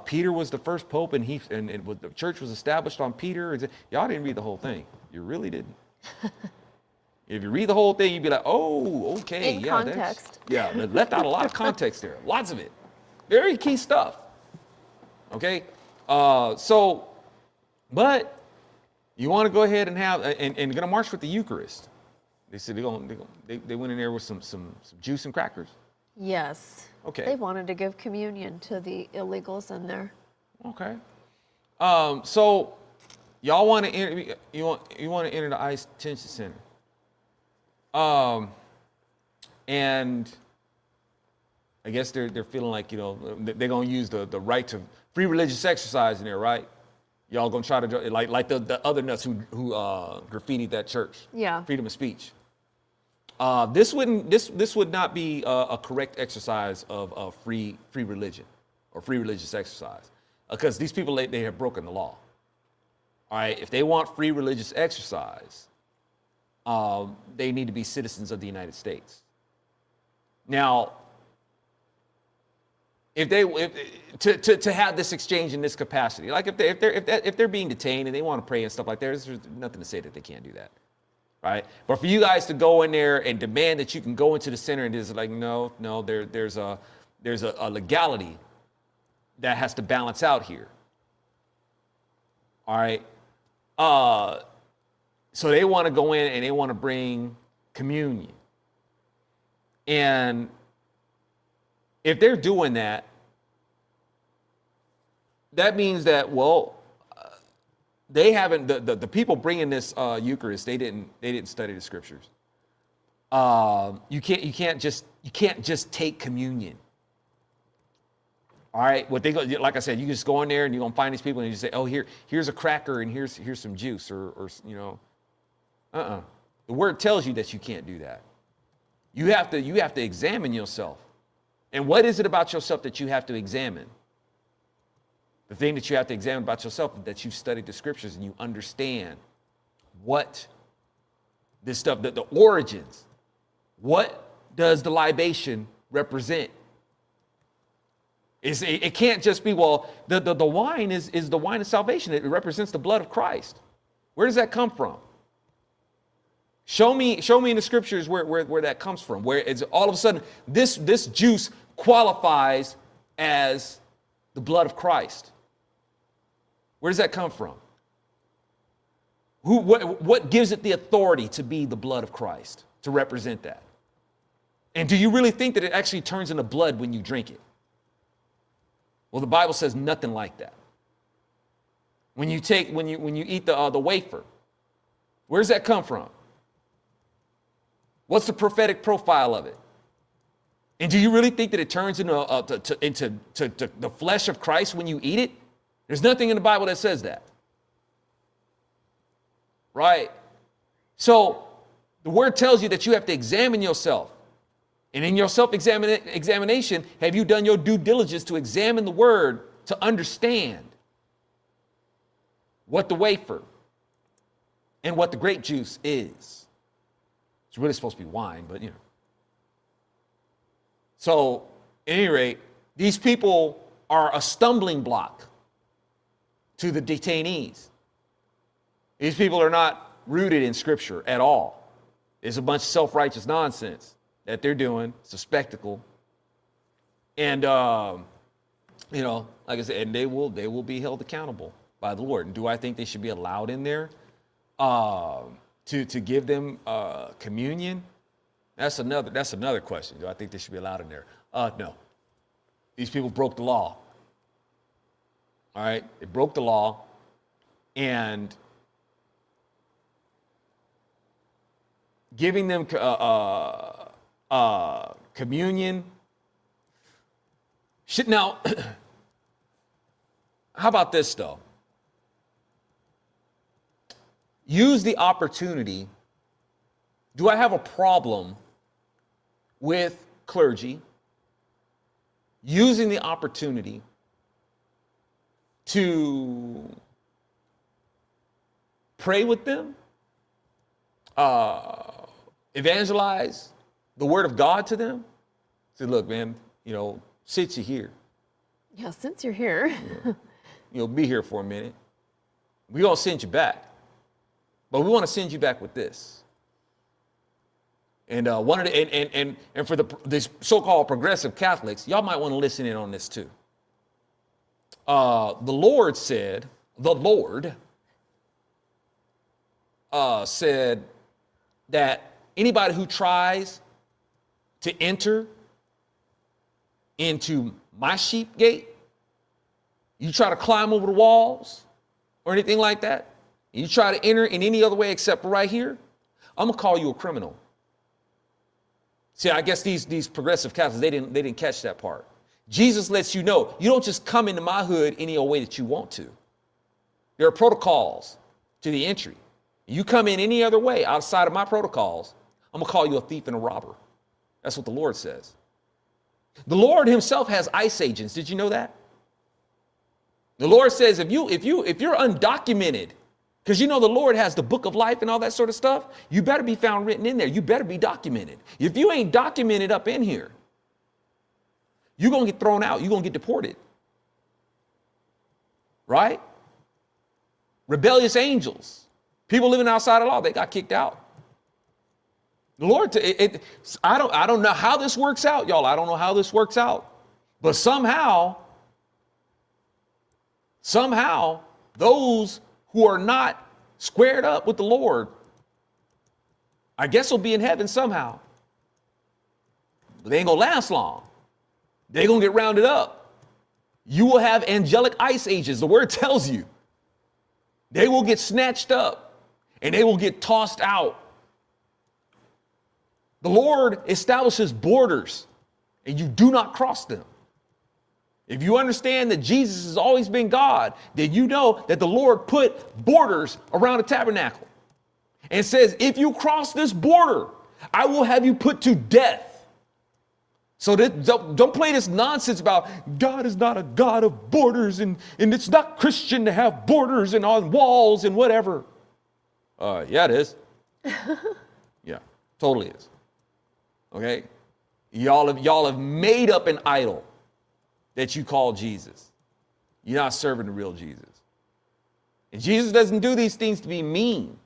Peter was the first pope and the church was established on Peter. Y'all didn't read the whole thing. You really didn't. If you read the whole thing, you'd be like, oh, okay. In context. Left out a lot of context there. Lots of it. Very key stuff. Okay? But you want to go ahead and have, and going to march with the Eucharist. They said they went in there with some juice and crackers. Yes. Okay. They wanted to give communion to the illegals in there. Okay. So y'all want to enter, you want to enter the ICE detention center. And I guess they're feeling like, they're going to use the right to free religious exercise in there, right? Y'all going to try to, like the other nuts who graffitied that church. Yeah. Freedom of speech. This would not be a correct exercise of free religion or free religious exercise, because these people, they have broken the law. All right, if they want free religious exercise, they need to be citizens of the United States. Now, to have this exchange in this capacity. Like if they're being detained and they want to pray and stuff like that, there's nothing to say that they can't do that. Right? But for you guys to go in there and demand that you can go into the center and it's like, no, there's a legality that has to balance out here. All right. So they want to go in and they want to bring communion. And if they're doing that, that means that, they haven't, the people bringing this Eucharist, they didn't study the scriptures. You can't just take communion. All right, what they go, like I said, you just go in there and you're gonna find these people and you just say, oh, here's a cracker and here's some juice or you know, The word tells you that you can't do that. You have to examine yourself. And what is it about yourself that you have to examine? The thing that you have to examine about yourself is that you've studied the scriptures and you understand what this stuff, the origins. What does the libation represent? It can't just be, the wine is the wine of salvation. It represents the blood of Christ. Where does that come from? Show me in the scriptures where that comes from, where it's all of a sudden this juice qualifies as the blood of Christ. Where does that come from? What gives it the authority to be the blood of Christ, to represent that? And do you really think that it actually turns into blood when you drink it? Well, the Bible says nothing like that. When you eat the wafer, where does that come from? What's the prophetic profile of it? And do you really think that it turns into the flesh of Christ when you eat it? There's nothing in the Bible that says that. Right? So the word tells you that you have to examine yourself. And in your self-examination, have you done your due diligence to examine the word to understand what the wafer and what the grape juice is? It's really supposed to be wine, but you know. So, at any rate, these people are a stumbling block to the detainees. These people are not rooted in Scripture at all. It's a bunch of self-righteous nonsense that they're doing. It's a spectacle. And, like I said, and they will be held accountable by the Lord. And do I think they should be allowed in there to give them communion? That's another question. Do I think they should be allowed in there? No. These people broke the law. All right? They broke the law. And giving them communion should now. How about this though? Use the opportunity. Do I have a problem with clergy using the opportunity to pray with them, evangelize the word of God to them? Say, look, man, since you're here. Yeah, since you're here. Be here for a minute. We're going to send you back. But we want to send you back with this. And and for these so-called progressive Catholics, y'all might want to listen in on this too. The Lord said that anybody who tries to enter into my sheep gate, you try to climb over the walls or anything like that, you try to enter in any other way except right here, I'm gonna call you a criminal. See, I guess these progressive Catholics, they didn't catch that part. Jesus lets you know, you don't just come into my hood any old way that you want to. There are protocols to the entry. You come in any other way outside of my protocols, I'm gonna call you a thief and a robber. That's what the Lord says. The Lord himself has ICE agents. Did you know that? The Lord says if you're undocumented, because the Lord has the book of life and all that sort of stuff, you better be found written in there. You better be documented. If you ain't documented up in here, you're going to get thrown out. You're going to get deported. Right? Rebellious angels, people living outside of law, they got kicked out. The Lord, I don't know how this works out, y'all. I don't know how this works out. But somehow, those who are not squared up with the Lord, I guess will be in heaven somehow. But they ain't gonna last long. They're gonna get rounded up. You will have angelic ice ages. The word tells you. They will get snatched up and they will get tossed out. The Lord establishes borders and you do not cross them. If you understand that Jesus has always been God, then you know that the Lord put borders around the tabernacle and says, if you cross this border, I will have you put to death. So don't play this nonsense about God is not a God of borders and it's not Christian to have borders and on walls and whatever. Yeah, it is. Yeah, totally is. Okay? Y'all have made up an idol that you call Jesus. You're not serving the real Jesus. And Jesus doesn't do these things to be mean.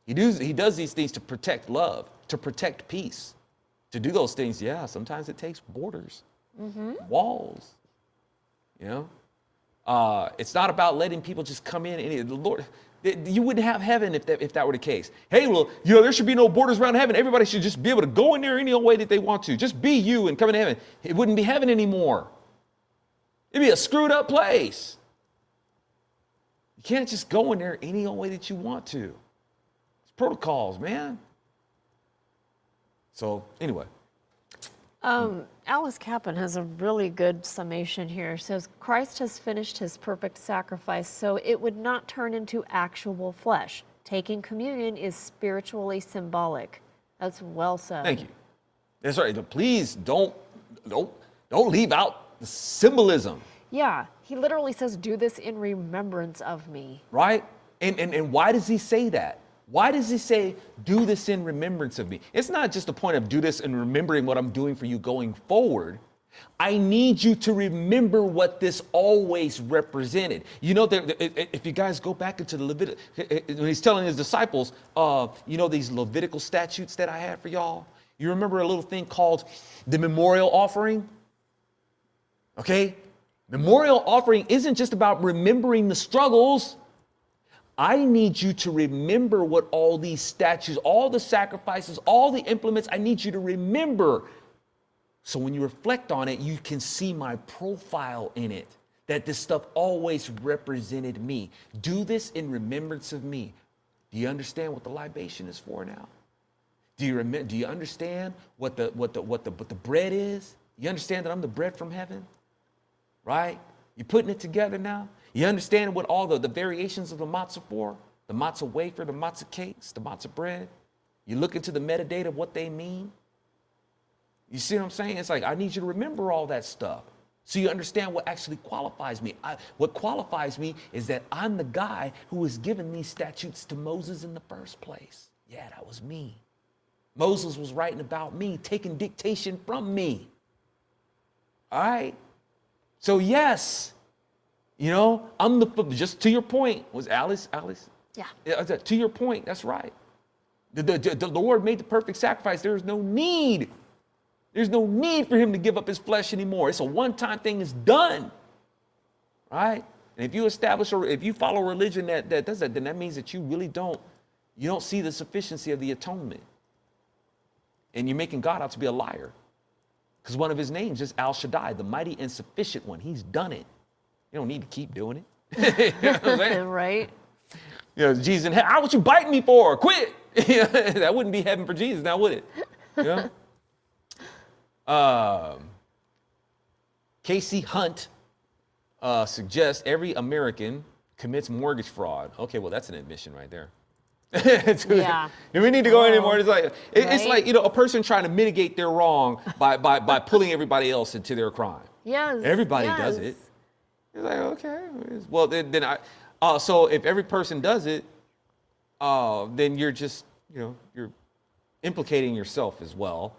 He does these things to protect love, to protect peace. To do those things, yeah, sometimes it takes borders, walls, you know. It's not about letting people just come in. The Lord, you wouldn't have heaven if that were the case. Hey, well, you know, there should be no borders around heaven. Everybody should just be able to go in there any old way that they want to. Just be you and come into heaven. It wouldn't be heaven anymore. It'd be a screwed up place. You can't just go in there any old way that you want to. It's protocols, man. So anyway. Alice Kaplan has a really good summation here. It says, Christ has finished his perfect sacrifice, so it would not turn into actual flesh. Taking communion is spiritually symbolic. That's well said. Thank you. That's right. Please don't leave out the symbolism. Yeah, he literally says, do this in remembrance of me. Right? And why does he say that? Why does he say, do this in remembrance of me? It's not just a point of do this in remembering what I'm doing for you going forward. I need you to remember what this always represented. You know, if you guys go back into the Leviticus, when he's telling his disciples, you know, these Levitical statutes that I had for y'all, you remember a little thing called the memorial offering? Okay? Memorial offering isn't just about remembering the struggles. I need you to remember what all these statutes, all the sacrifices, all the implements, I need you to remember. So when you reflect on it, you can see my profile in it, that this stuff always represented me. Do this in remembrance of me. Do you understand what the libation is for now? Do you understand what the bread is? You understand that I'm the bread from heaven? Right? You putting it together now? You understand what all the variations of the matzah for? The matzah wafer, the matzah cakes, the matzah bread. You look into the metadata of what they mean. You see what I'm saying? It's like, I need you to remember all that stuff so you understand what actually qualifies me. What qualifies me is that I'm the guy who was given these statutes to Moses in the first place. Yeah, that was me. Moses was writing about me, taking dictation from me. All right? So yes, you know, I'm just to your point, was Alice? Yeah. To your point, that's right. The Lord made the perfect sacrifice. There's no need. There's no need for him to give up his flesh anymore. It's a one-time thing. It's done. Right? And if you if you follow a religion that does that, then that means that you really don't see the sufficiency of the atonement. And you're making God out to be a liar. Because one of his names is Al Shaddai, the mighty and sufficient one. He's done it. You don't need to keep doing it. You know what I'm saying? Right. You know, Jesus in heaven, what you biting me for? Quit. That wouldn't be heaven for Jesus now, would it? You know? Kasie Hunt suggests every American commits mortgage fraud. Okay, well, that's an admission right there. Yeah. We need to go anymore. It's like it's Right? like, you know, a person trying to mitigate their wrong by pulling everybody else into their crime. Yes. Everybody does it. It's like, okay. Well, then so if every person does it, then you're just, you know, you're implicating yourself as well.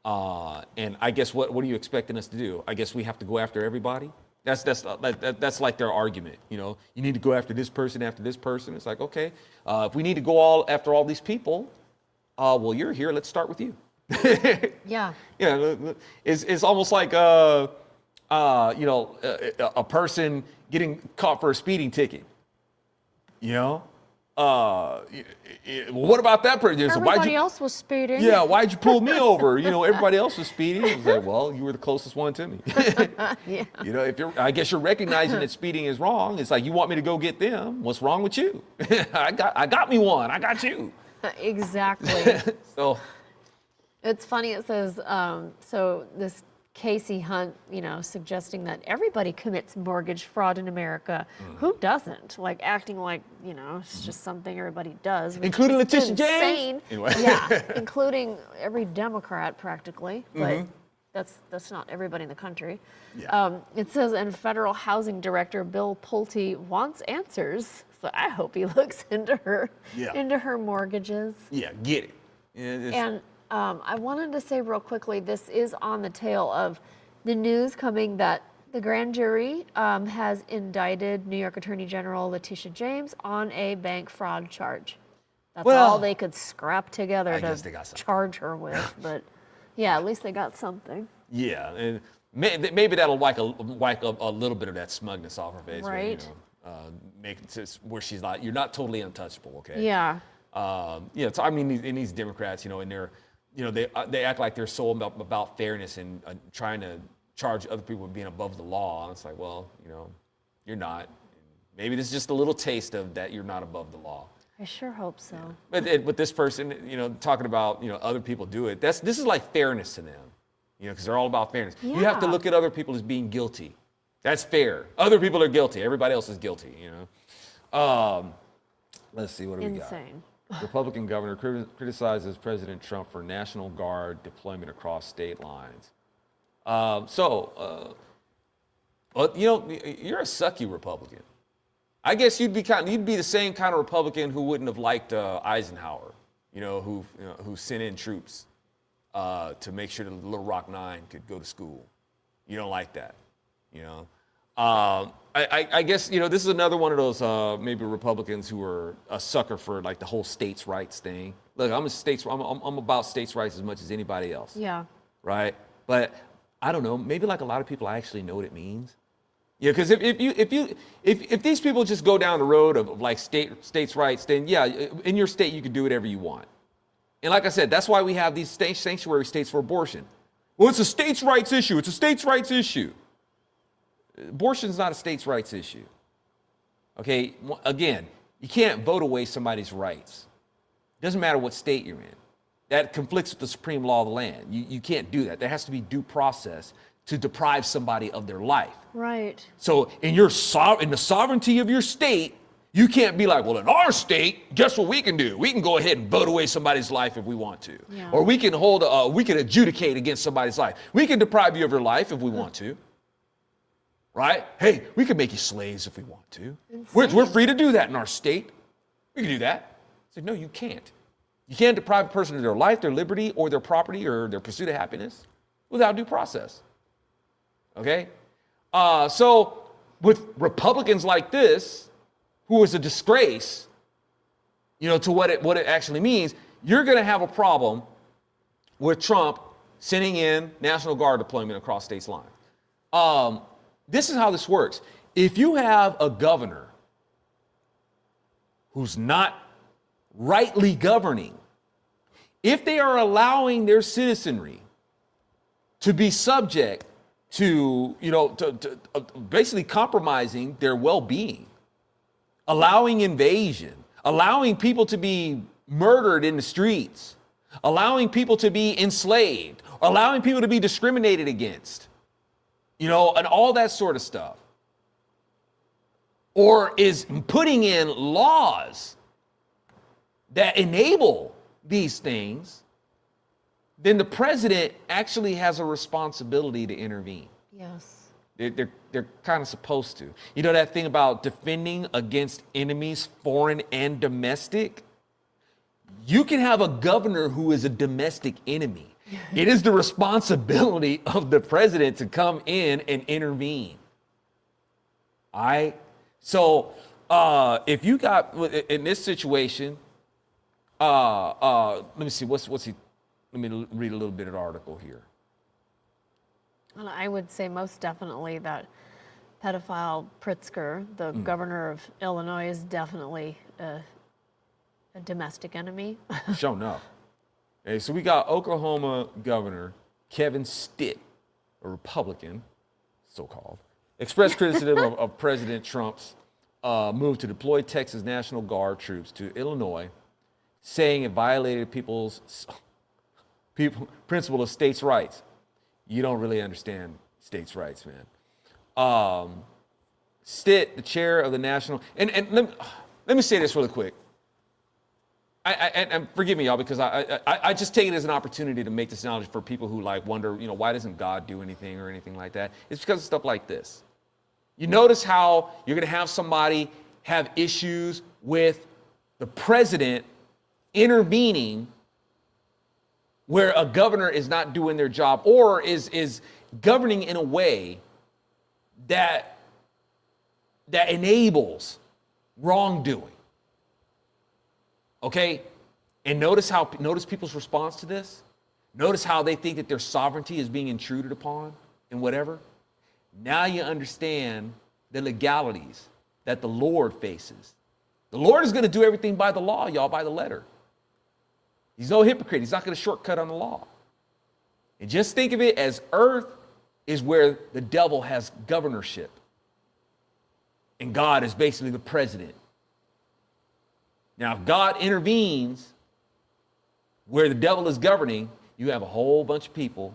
And I guess what are you expecting us to do? I guess we have to go after everybody. That's like their argument. You need to go after this person, after this person. It's like, okay, if we need to go after all these people, well, you're here. Let's start with you. Yeah. It's almost like a person getting caught for a speeding ticket. What about that person? So Everybody else was speeding. Yeah, why'd you pull me over? Everybody else was speeding. It's like, well, you were the closest one to me. Yeah. I guess you're recognizing that speeding is wrong. It's like, you want me to go get them. What's wrong with you? I got me one. I got you. Exactly. So it's funny. It says, so this Kasie Hunt, suggesting that everybody commits mortgage fraud in America. Who doesn't? Like acting like, it's just something everybody does. Including Letitia James? Anyway. Yeah, including every Democrat practically. But that's not everybody in the country. Yeah. It says, and Federal Housing Director Bill Pulte wants answers. So I hope he looks into her mortgages. Yeah, get it. And I wanted to say real quickly, this is on the tail of the news coming that the grand jury has indicted New York Attorney General Letitia James on a bank fraud charge. That's all they could scrap together to charge her with. But yeah, at least they got something. Yeah, and maybe that'll wipe a little bit of that smugness off her face. Right. Make it where she's like, you're not totally untouchable, okay? Yeah. So I mean, in these Democrats, and they're, they act like they're so about fairness and trying to charge other people with being above the law. And it's like, well, you're not. Maybe this is just a little taste of that you're not above the law. I sure hope so. Yeah. But this person, talking about, other people do it. This is like fairness to them, because they're all about fairness. Yeah. You have to look at other people as being guilty. That's fair. Other people are guilty. Everybody else is guilty. Let's see, what do we got? Insane. Republican governor criticizes President Trump for National Guard deployment across state lines. You're a sucky Republican. I guess you'd be the same kind of Republican who wouldn't have liked Eisenhower, who sent in troops to make sure that the Little Rock Nine could go to school. You don't like that, I guess, this is another one of those maybe Republicans who are a sucker for like the whole states' rights thing. Look, I'm about states' rights as much as anybody else. Yeah. Right? But I don't know, maybe like a lot of people actually know what it means. Yeah, because if these people just go down the road of like states' rights, then yeah, in your state you can do whatever you want. And like I said, that's why we have these sanctuary states for abortion. Well, it's a states' rights issue. It's a states' rights issue. Abortion's not a states' rights issue. Okay, again, you can't vote away somebody's rights. It doesn't matter what state you're in. That conflicts with the supreme law of the land. You can't do that. There has to be due process to deprive somebody of their life. Right. So in the sovereignty of your state, you can't be like, well, in our state, guess what we can do? We can go ahead and vote away somebody's life if we want to. Yeah. Or we can we can adjudicate against somebody's life. We can deprive you of your life if we want to. Right? Hey, we can make you slaves if we want to. We're free to do that in our state. We can do that. It's like, no, you can't. You can't deprive a person of their life, their liberty, or their property, or their pursuit of happiness without due process. Okay? So with Republicans like this, who is a disgrace, to what it actually means, you're going to have a problem with Trump sending in National Guard deployment across states' lines. This is how this works. If you have a governor who's not rightly governing, if they are allowing their citizenry to be subject to basically compromising their well-being, allowing invasion, allowing people to be murdered in the streets, allowing people to be enslaved, allowing people to be discriminated against, and all that sort of stuff, or is putting in laws that enable these things, then the president actually has a responsibility to intervene. Yes. They're kind of supposed to. That thing about defending against enemies, foreign and domestic? You can have a governor who is a domestic enemy. It is the responsibility of the president to come in and intervene. All right. So if you got in this situation, let me see, what's he? Let me read a little bit of the article here. Well, I would say most definitely that pedophile Pritzker, the governor of Illinois, is definitely a domestic enemy. Sure enough. Hey, so we got Oklahoma Governor Kevin Stitt, a Republican, so-called, expressed criticism of President Trump's move to deploy Texas National Guard troops to Illinois, saying it violated principle of states' rights. You don't really understand states' rights, man. Stitt, the chair of the national, and let me say this really quick. And forgive me, y'all, because I just take it as an opportunity to make this analogy for people who like wonder, why doesn't God do anything or anything like that? It's because of stuff like this. You notice how you're going to have somebody have issues with the president intervening where a governor is not doing their job or is governing in a way that enables wrongdoing. Okay? And notice people's response to this. Notice how they think that their sovereignty is being intruded upon and whatever. Now you understand the legalities that the Lord faces. The Lord is going to do everything by the law, y'all, by the letter. He's no hypocrite. He's not going to shortcut on the law. And just think of it as earth is where the devil has governorship. And God is basically the president. Now, if God intervenes where the devil is governing, you have a whole bunch of people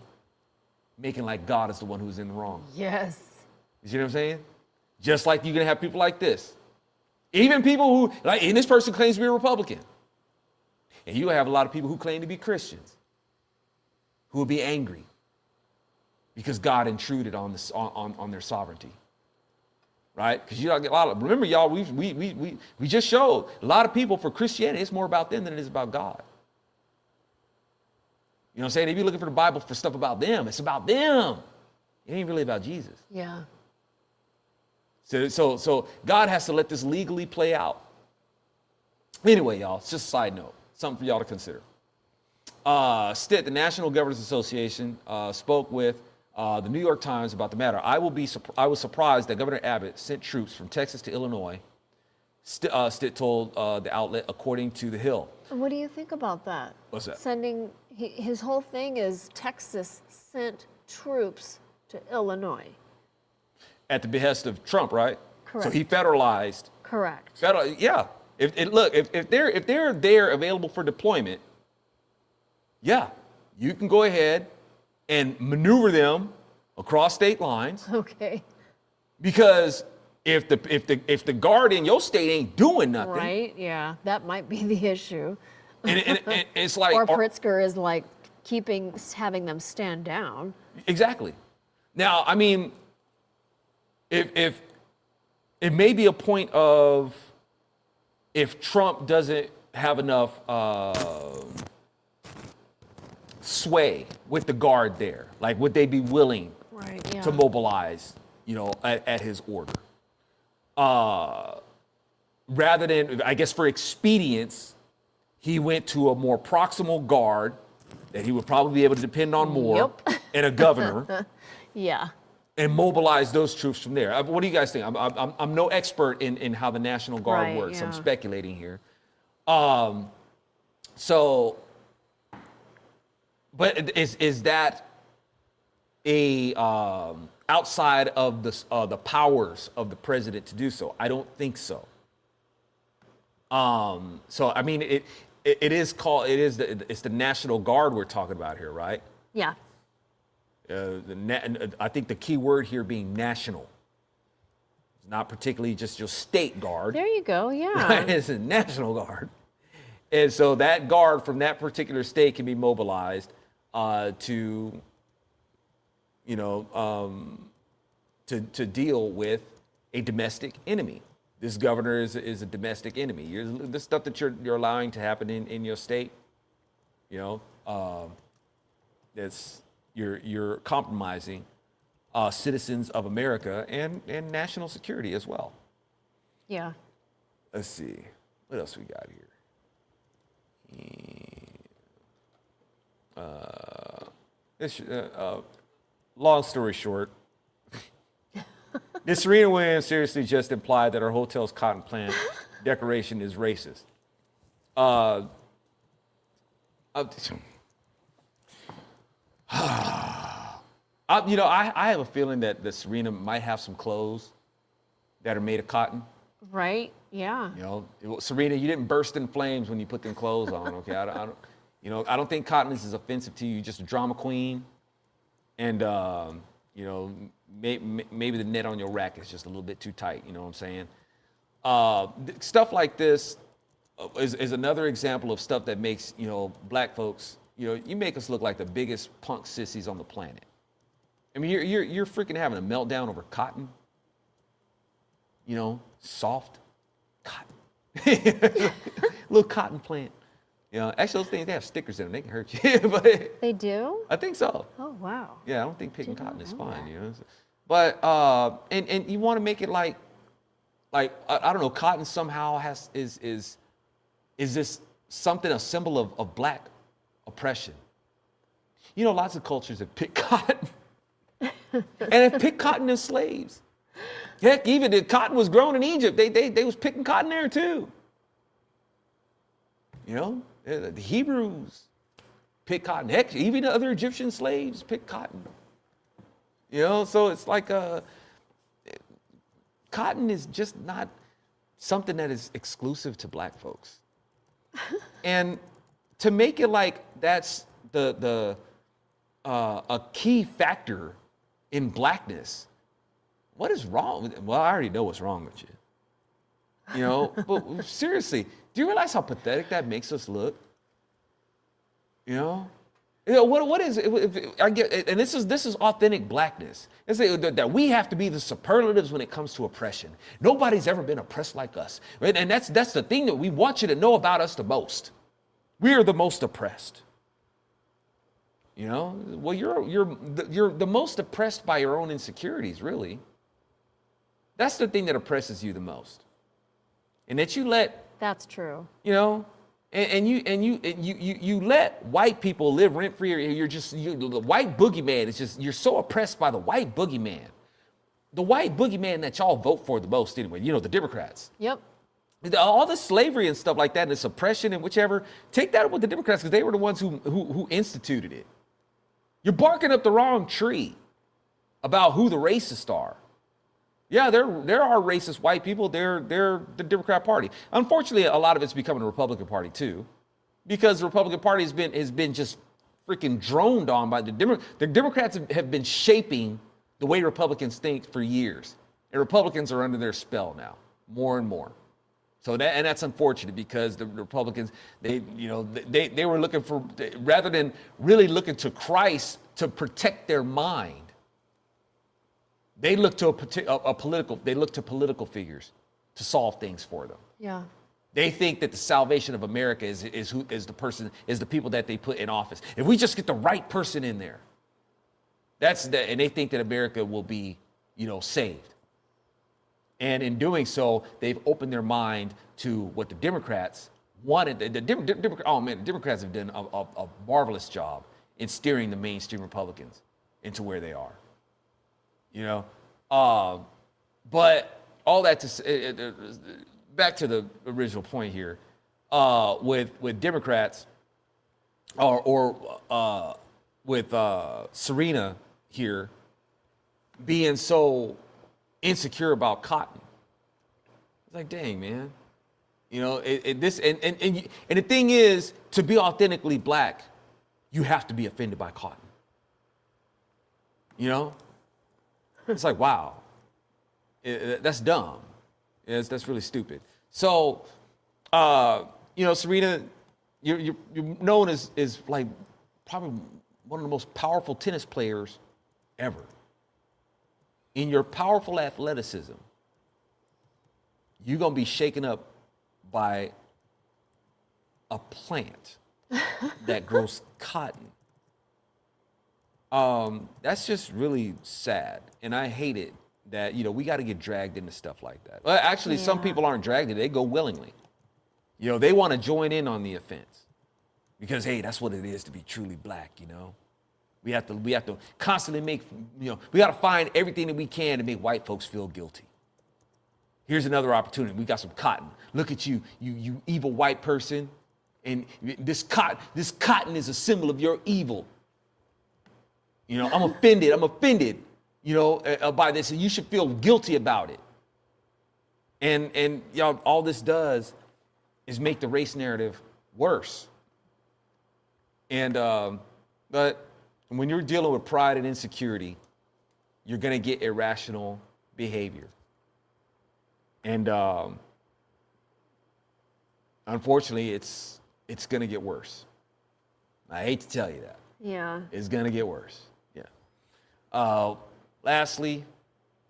making like God is the one who's in the wrong. Yes. You see what I'm saying? Just like you're going to have people like this. Even people who, and this person claims to be a Republican. And you have a lot of people who claim to be Christians who will be angry because God intruded on their sovereignty. Right? Because remember, y'all, we just showed a lot of people for Christianity, it's more about them than it is about God. You know what I'm saying? If you're looking for the Bible for stuff about them, it's about them. It ain't really about Jesus. Yeah. So God has to let this legally play out. Anyway, y'all, it's just a side note, something for y'all to consider. Stitt, the National Governors Association, spoke with the New York Times about the matter. I was surprised that Governor Abbott sent troops from Texas to Illinois. Stitt told the outlet, according to The Hill. What do you think about that? What's that? His whole thing is Texas sent troops to Illinois. At the behest of Trump, right? Correct. So he federalized. Correct. Yeah. If they're there available for deployment, yeah, you can go ahead and maneuver them across state lines. Okay. Because if the guard in your state ain't doing nothing, Right. Yeah. That might be the issue. and it's like, or Pritzker is like having them stand down. Exactly. Now, I mean, if it may be a point of if Trump doesn't have enough sway with the guard there, like would they be willing to mobilize, at his order? Rather than, I guess for expedience, he went to a more proximal guard that he would probably be able to depend on more, and a governor. Yeah. And mobilize those troops from there. What do you guys think? I'm no expert in how the National Guard works. Yeah. I'm speculating here. But is that a outside of the powers of the president to do so? I don't think so. So I mean, it's the National Guard we're talking about here, right? Yeah. I think the key word here being national. It's not particularly just your state guard. There you go, yeah. Right? It's a National Guard. And so that guard from that particular state can be mobilized to deal with a domestic enemy. This governor is a domestic enemy. The stuff that you're allowing to happen in your state, you're compromising citizens of America and national security as well. Yeah. Let's see, what else we got here? Long story short, this Serena Williams seriously just implied that her hotel's cotton plant decoration is racist. I have a feeling that the Serena might have some clothes that are made of cotton. Right? Yeah. Serena, you didn't burst in flames when you put them clothes on. Okay, I don't think cotton is offensive to you. You're just a drama queen, and maybe the net on your rack is just a little bit too tight. You know what I'm saying? Stuff like this is another example of stuff that makes black folks. You make us look like the biggest punk sissies on the planet. I mean, you're freaking having a meltdown over cotton. Soft cotton, little cotton plant. Actually, those things, they have stickers in them. They can hurt you. But They do? I think so. Oh, wow. Yeah, I don't think picking cotton is fine. But and you want to make it like I don't know, cotton somehow is this something, a symbol of black oppression. Lots of cultures have picked cotton and have picked cotton as slaves. Heck, even the cotton was grown in Egypt. They was picking cotton there too. The Hebrews picked cotton. Heck, even the other Egyptian slaves picked cotton. So it's like cotton is just not something that is exclusive to black folks. And to make it like that's a key factor in blackness. What is wrong with it? Well, I already know what's wrong with you. But seriously, do you realize how pathetic that makes us look? What is it? I get, and this is authentic blackness. It's that we have to be the superlatives when it comes to oppression. Nobody's ever been oppressed like us, right? And that's the thing that we want you to know about us the most. We are the most oppressed. Well, you're the most oppressed by your own insecurities, really. That's the thing that oppresses you the most, and that you let. That's true. And you let white people live rent free. The white boogeyman is just, you're so oppressed by the white boogeyman, the white boogeyman that y'all vote for the most anyway. The Democrats. Yep. All the slavery and stuff like that, and this oppression and whichever. Take that up with the Democrats because they were the ones who instituted it. You're barking up the wrong tree about who the racists are. Yeah, there are racist white people. They're the Democrat Party. Unfortunately, a lot of it's becoming the Republican Party too, because the Republican Party has been just freaking droned on by the Democrats. The Democrats have been shaping the way Republicans think for years, and Republicans are under their spell now, more and more. So that's unfortunate because the Republicans they were looking for, rather than really looking to Christ to protect their mind. They look to political figures to solve things for them. Yeah. They think that the salvation of America is the people that they put in office. If we just get the right person in there, and they think that America will be, saved. And in doing so, they've opened their mind to what the Democrats wanted. The Democrats have done a marvelous job in steering the mainstream Republicans into where they are. But all that to back to the original point here, with Democrats or with Serena here being so insecure about cotton. It's like, dang, man, and the thing is, to be authentically black, you have to be offended by cotton. It's like, wow, that's dumb. That's really stupid. So, Serena, you're known as like probably one of the most powerful tennis players ever. In your powerful athleticism, you're gonna be shaken up by a plant that grows cotton. That's just really sad, and I hate it that we got to get dragged into stuff like that. Well, actually, some people aren't dragged in; they go willingly. They want to join in on the offense because hey, that's what it is to be truly black. We have to constantly make we got to find everything that we can to make white folks feel guilty. Here's another opportunity. We got some cotton. Look at you evil white person, and this cotton is a symbol of your evil. I'm offended by this, and you should feel guilty about it. And y'all, all this does is make the race narrative worse. And but when you're dealing with pride and insecurity, you're gonna get irrational behavior. And unfortunately, it's gonna get worse. I hate to tell you that. Yeah. It's gonna get worse. Yeah. Lastly,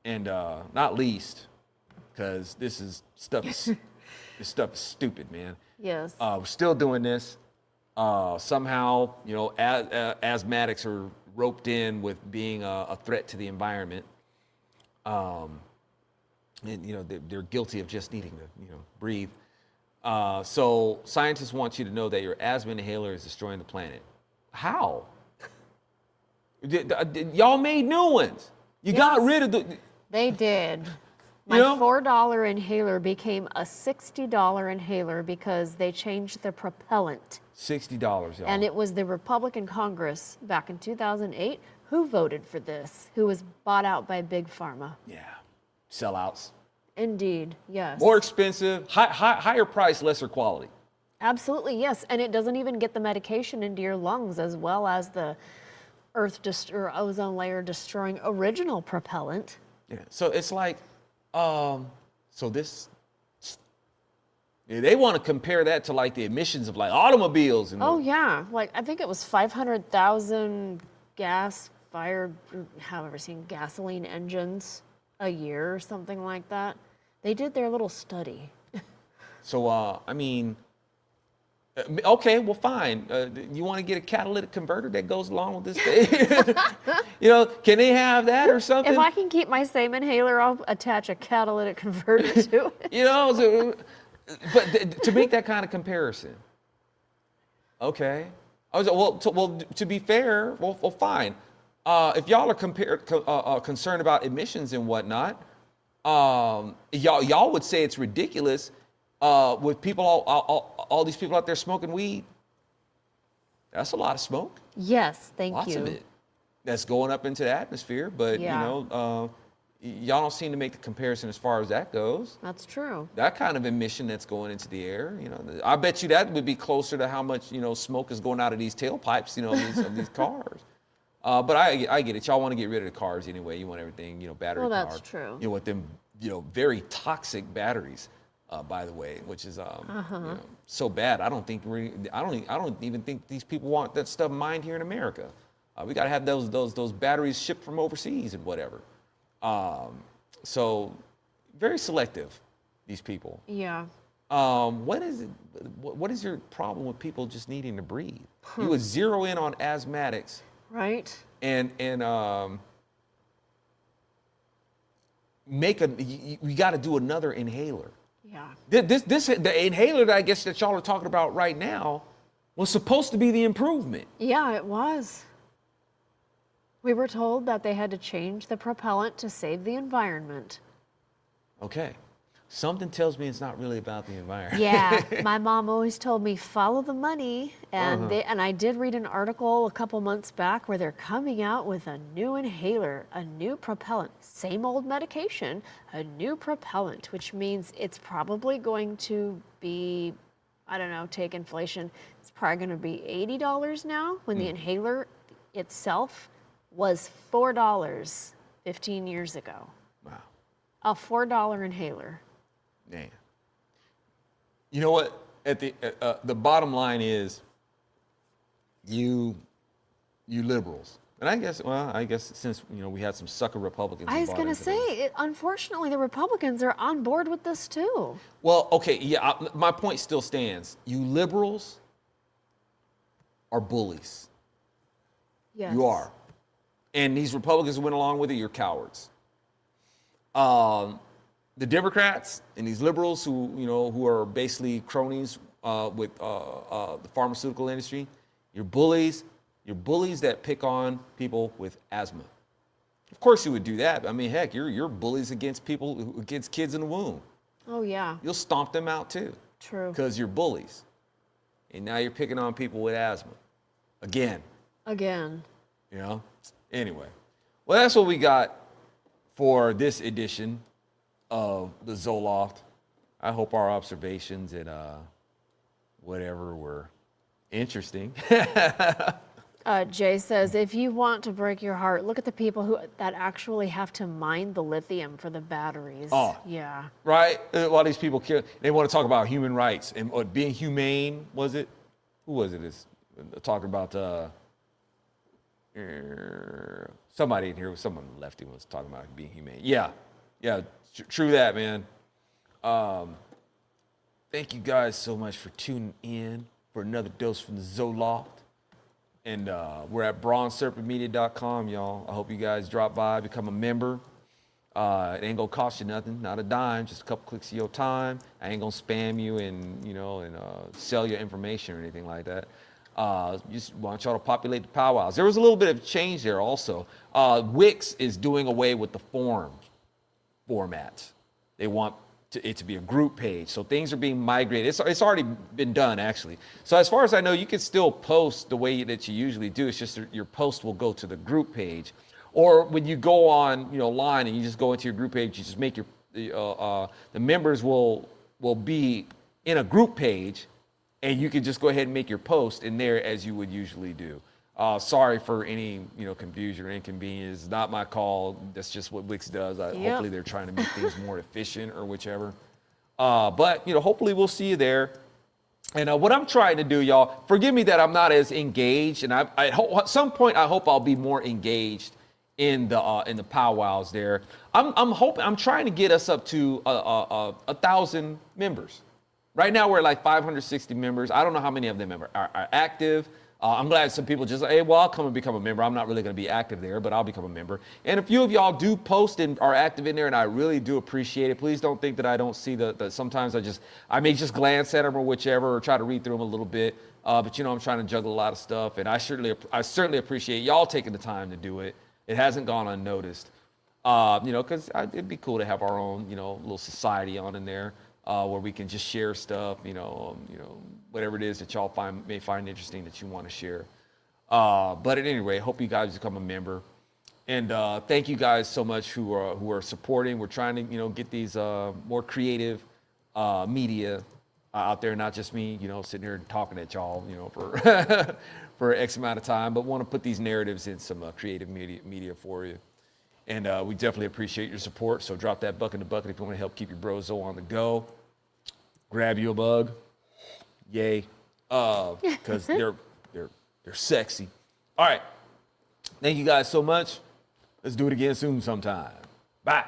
and not least, because this stuff is stupid, man. Yes. We're still doing this. Somehow, asthmatics are roped in with being a threat to the environment. And they're guilty of just needing to breathe. So scientists want you to know that your asthma inhaler is destroying the planet. How? Y'all made new ones. You got rid of the. They did. My $4 inhaler became a $60 inhaler because they changed the propellant. $60, y'all. And it was the Republican Congress back in 2008 who voted for this, who was bought out by Big Pharma. Yeah. Sellouts. Indeed, yes. More expensive, higher price, lesser quality. Absolutely, yes. And it doesn't even get the medication into your lungs as well as the or ozone layer destroying original propellant. Yeah. So it's like, they want to compare that to like the emissions of like automobiles. Oh yeah, like I think it was 500,000 gas-fired, however seen gasoline engines a year or something like that. They did their little study. So okay, well fine. You want to get a catalytic converter that goes along with this thing? Can they have that or something? If I can keep my same inhaler, I'll attach a catalytic converter to it. But to make that kind of comparison, okay. To be fair, well, fine. If y'all are concerned about emissions and whatnot, y'all would say it's ridiculous with people, all these people out there smoking weed. That's a lot of smoke. Yes, thank you. Lots of it. That's going up into the atmosphere, but y'all don't seem to make the comparison as far as that goes. That's true. That kind of emission that's going into the air, I bet you that would be closer to how much, smoke is going out of these tailpipes, of these cars. But I get it. Y'all want to get rid of the cars anyway. You want everything, battery powered. Well, that's true. With them, very toxic batteries, by the way, which is so bad. I don't even think these people want that stuff mined here in America. We got to have those batteries shipped from overseas and whatever. So very selective, these people. Yeah. What is your problem with people just needing to breathe? You would zero in on asthmatics. Right. And we got to do another inhaler. Yeah. The inhaler that I guess that y'all are talking about right now was supposed to be the improvement. Yeah, it was. We were told that they had to change the propellant to save the environment. Okay. Something tells me it's not really about the environment. Yeah, my mom always told me follow the money, and and I did read an article a couple months back where they're coming out with a new inhaler, a new propellant, same old medication, a new propellant, which means it's probably going to be, I don't know, take inflation. It's probably going to be $80 now when the inhaler itself was $4 15 years ago. Wow. A $4 inhaler. Man. You know what? At the bottom line is, you liberals, and I guess since we had some sucker Republicans. I was going to say, unfortunately, the Republicans are on board with this too. Well, okay, yeah, my point still stands. You liberals are bullies. Yes. You are. and these Republicans went along with it, you're cowards. The Democrats and these liberals who are basically cronies with the pharmaceutical industry, you're bullies. You're bullies that pick on people with asthma. Of course you would do that. I mean, heck, you're bullies against kids in the womb. Oh, yeah. You'll stomp them out too. True. Because you're bullies. And now you're picking on people with asthma. Again. Anyway. Well, that's what we got for this edition of the Zo Loft. I hope our observations and whatever were interesting. Jay says, if you want to break your heart, look at the people that actually have to mine the lithium for the batteries. Oh, yeah. Right? A lot of these people, they want to talk about human rights and being humane, was it? Who was it? Is talking about somebody in here, someone lefty was talking about being humane. Yeah, true that, man. Thank you guys so much for tuning in for another dose from the Zo Loft. And we're at bronzeserpentmedia.com, y'all. I hope you guys drop by, become a member. It ain't gonna cost you nothing, not a dime, just a couple clicks of your time. I ain't gonna spam you and sell your information or anything like that. Just want y'all to populate the powwows. There was a little bit of change there also. Wix is doing away with the forum formats. They want it to be a group page. So things are being migrated. It's already been done, actually. So as far as I know, you can still post the way that you usually do. It's just your post will go to the group page. Or when you go on, line and you just go into your group page, you just make the members will be in a group page, and you can just go ahead and make your post in there as you would usually do. Sorry for any confusion or inconvenience. It's not my call. That's just what Wix does. Hopefully they're trying to make things more efficient or whichever. But hopefully we'll see you there. And what I'm trying to do, y'all, forgive me that I'm not as engaged, and I hope at some point I hope I'll be more engaged in the powwows there. I'm trying to get us up to 1,000 members. Right now we're like 560 members. I don't know how many of them are active. I'm glad some people just, hey, well, I'll come and become a member. I'm not really going to be active there, but I'll become a member. And a few of y'all do post and are active in there, and I really do appreciate it. Please don't think that I don't see sometimes I may just glance at them or whichever, or try to read through them a little bit. But I'm trying to juggle a lot of stuff, and I certainly appreciate y'all taking the time to do it. It hasn't gone unnoticed, because it'd be cool to have our own, little society on in there. Where we can just share stuff, whatever it is that y'all may find interesting that you want to share. But at any rate, hope you guys become a member. And thank you guys so much who are supporting. We're trying to, get these more creative media out there, not just me, sitting here and talking at y'all, for for X amount of time, but want to put these narratives in some creative media for you. And we definitely appreciate your support. So drop that buck in the bucket if you want to help keep your brozo on the go. Grab you a mug. Yay. Because they're sexy. All right. Thank you guys so much. Let's do it again soon sometime. Bye.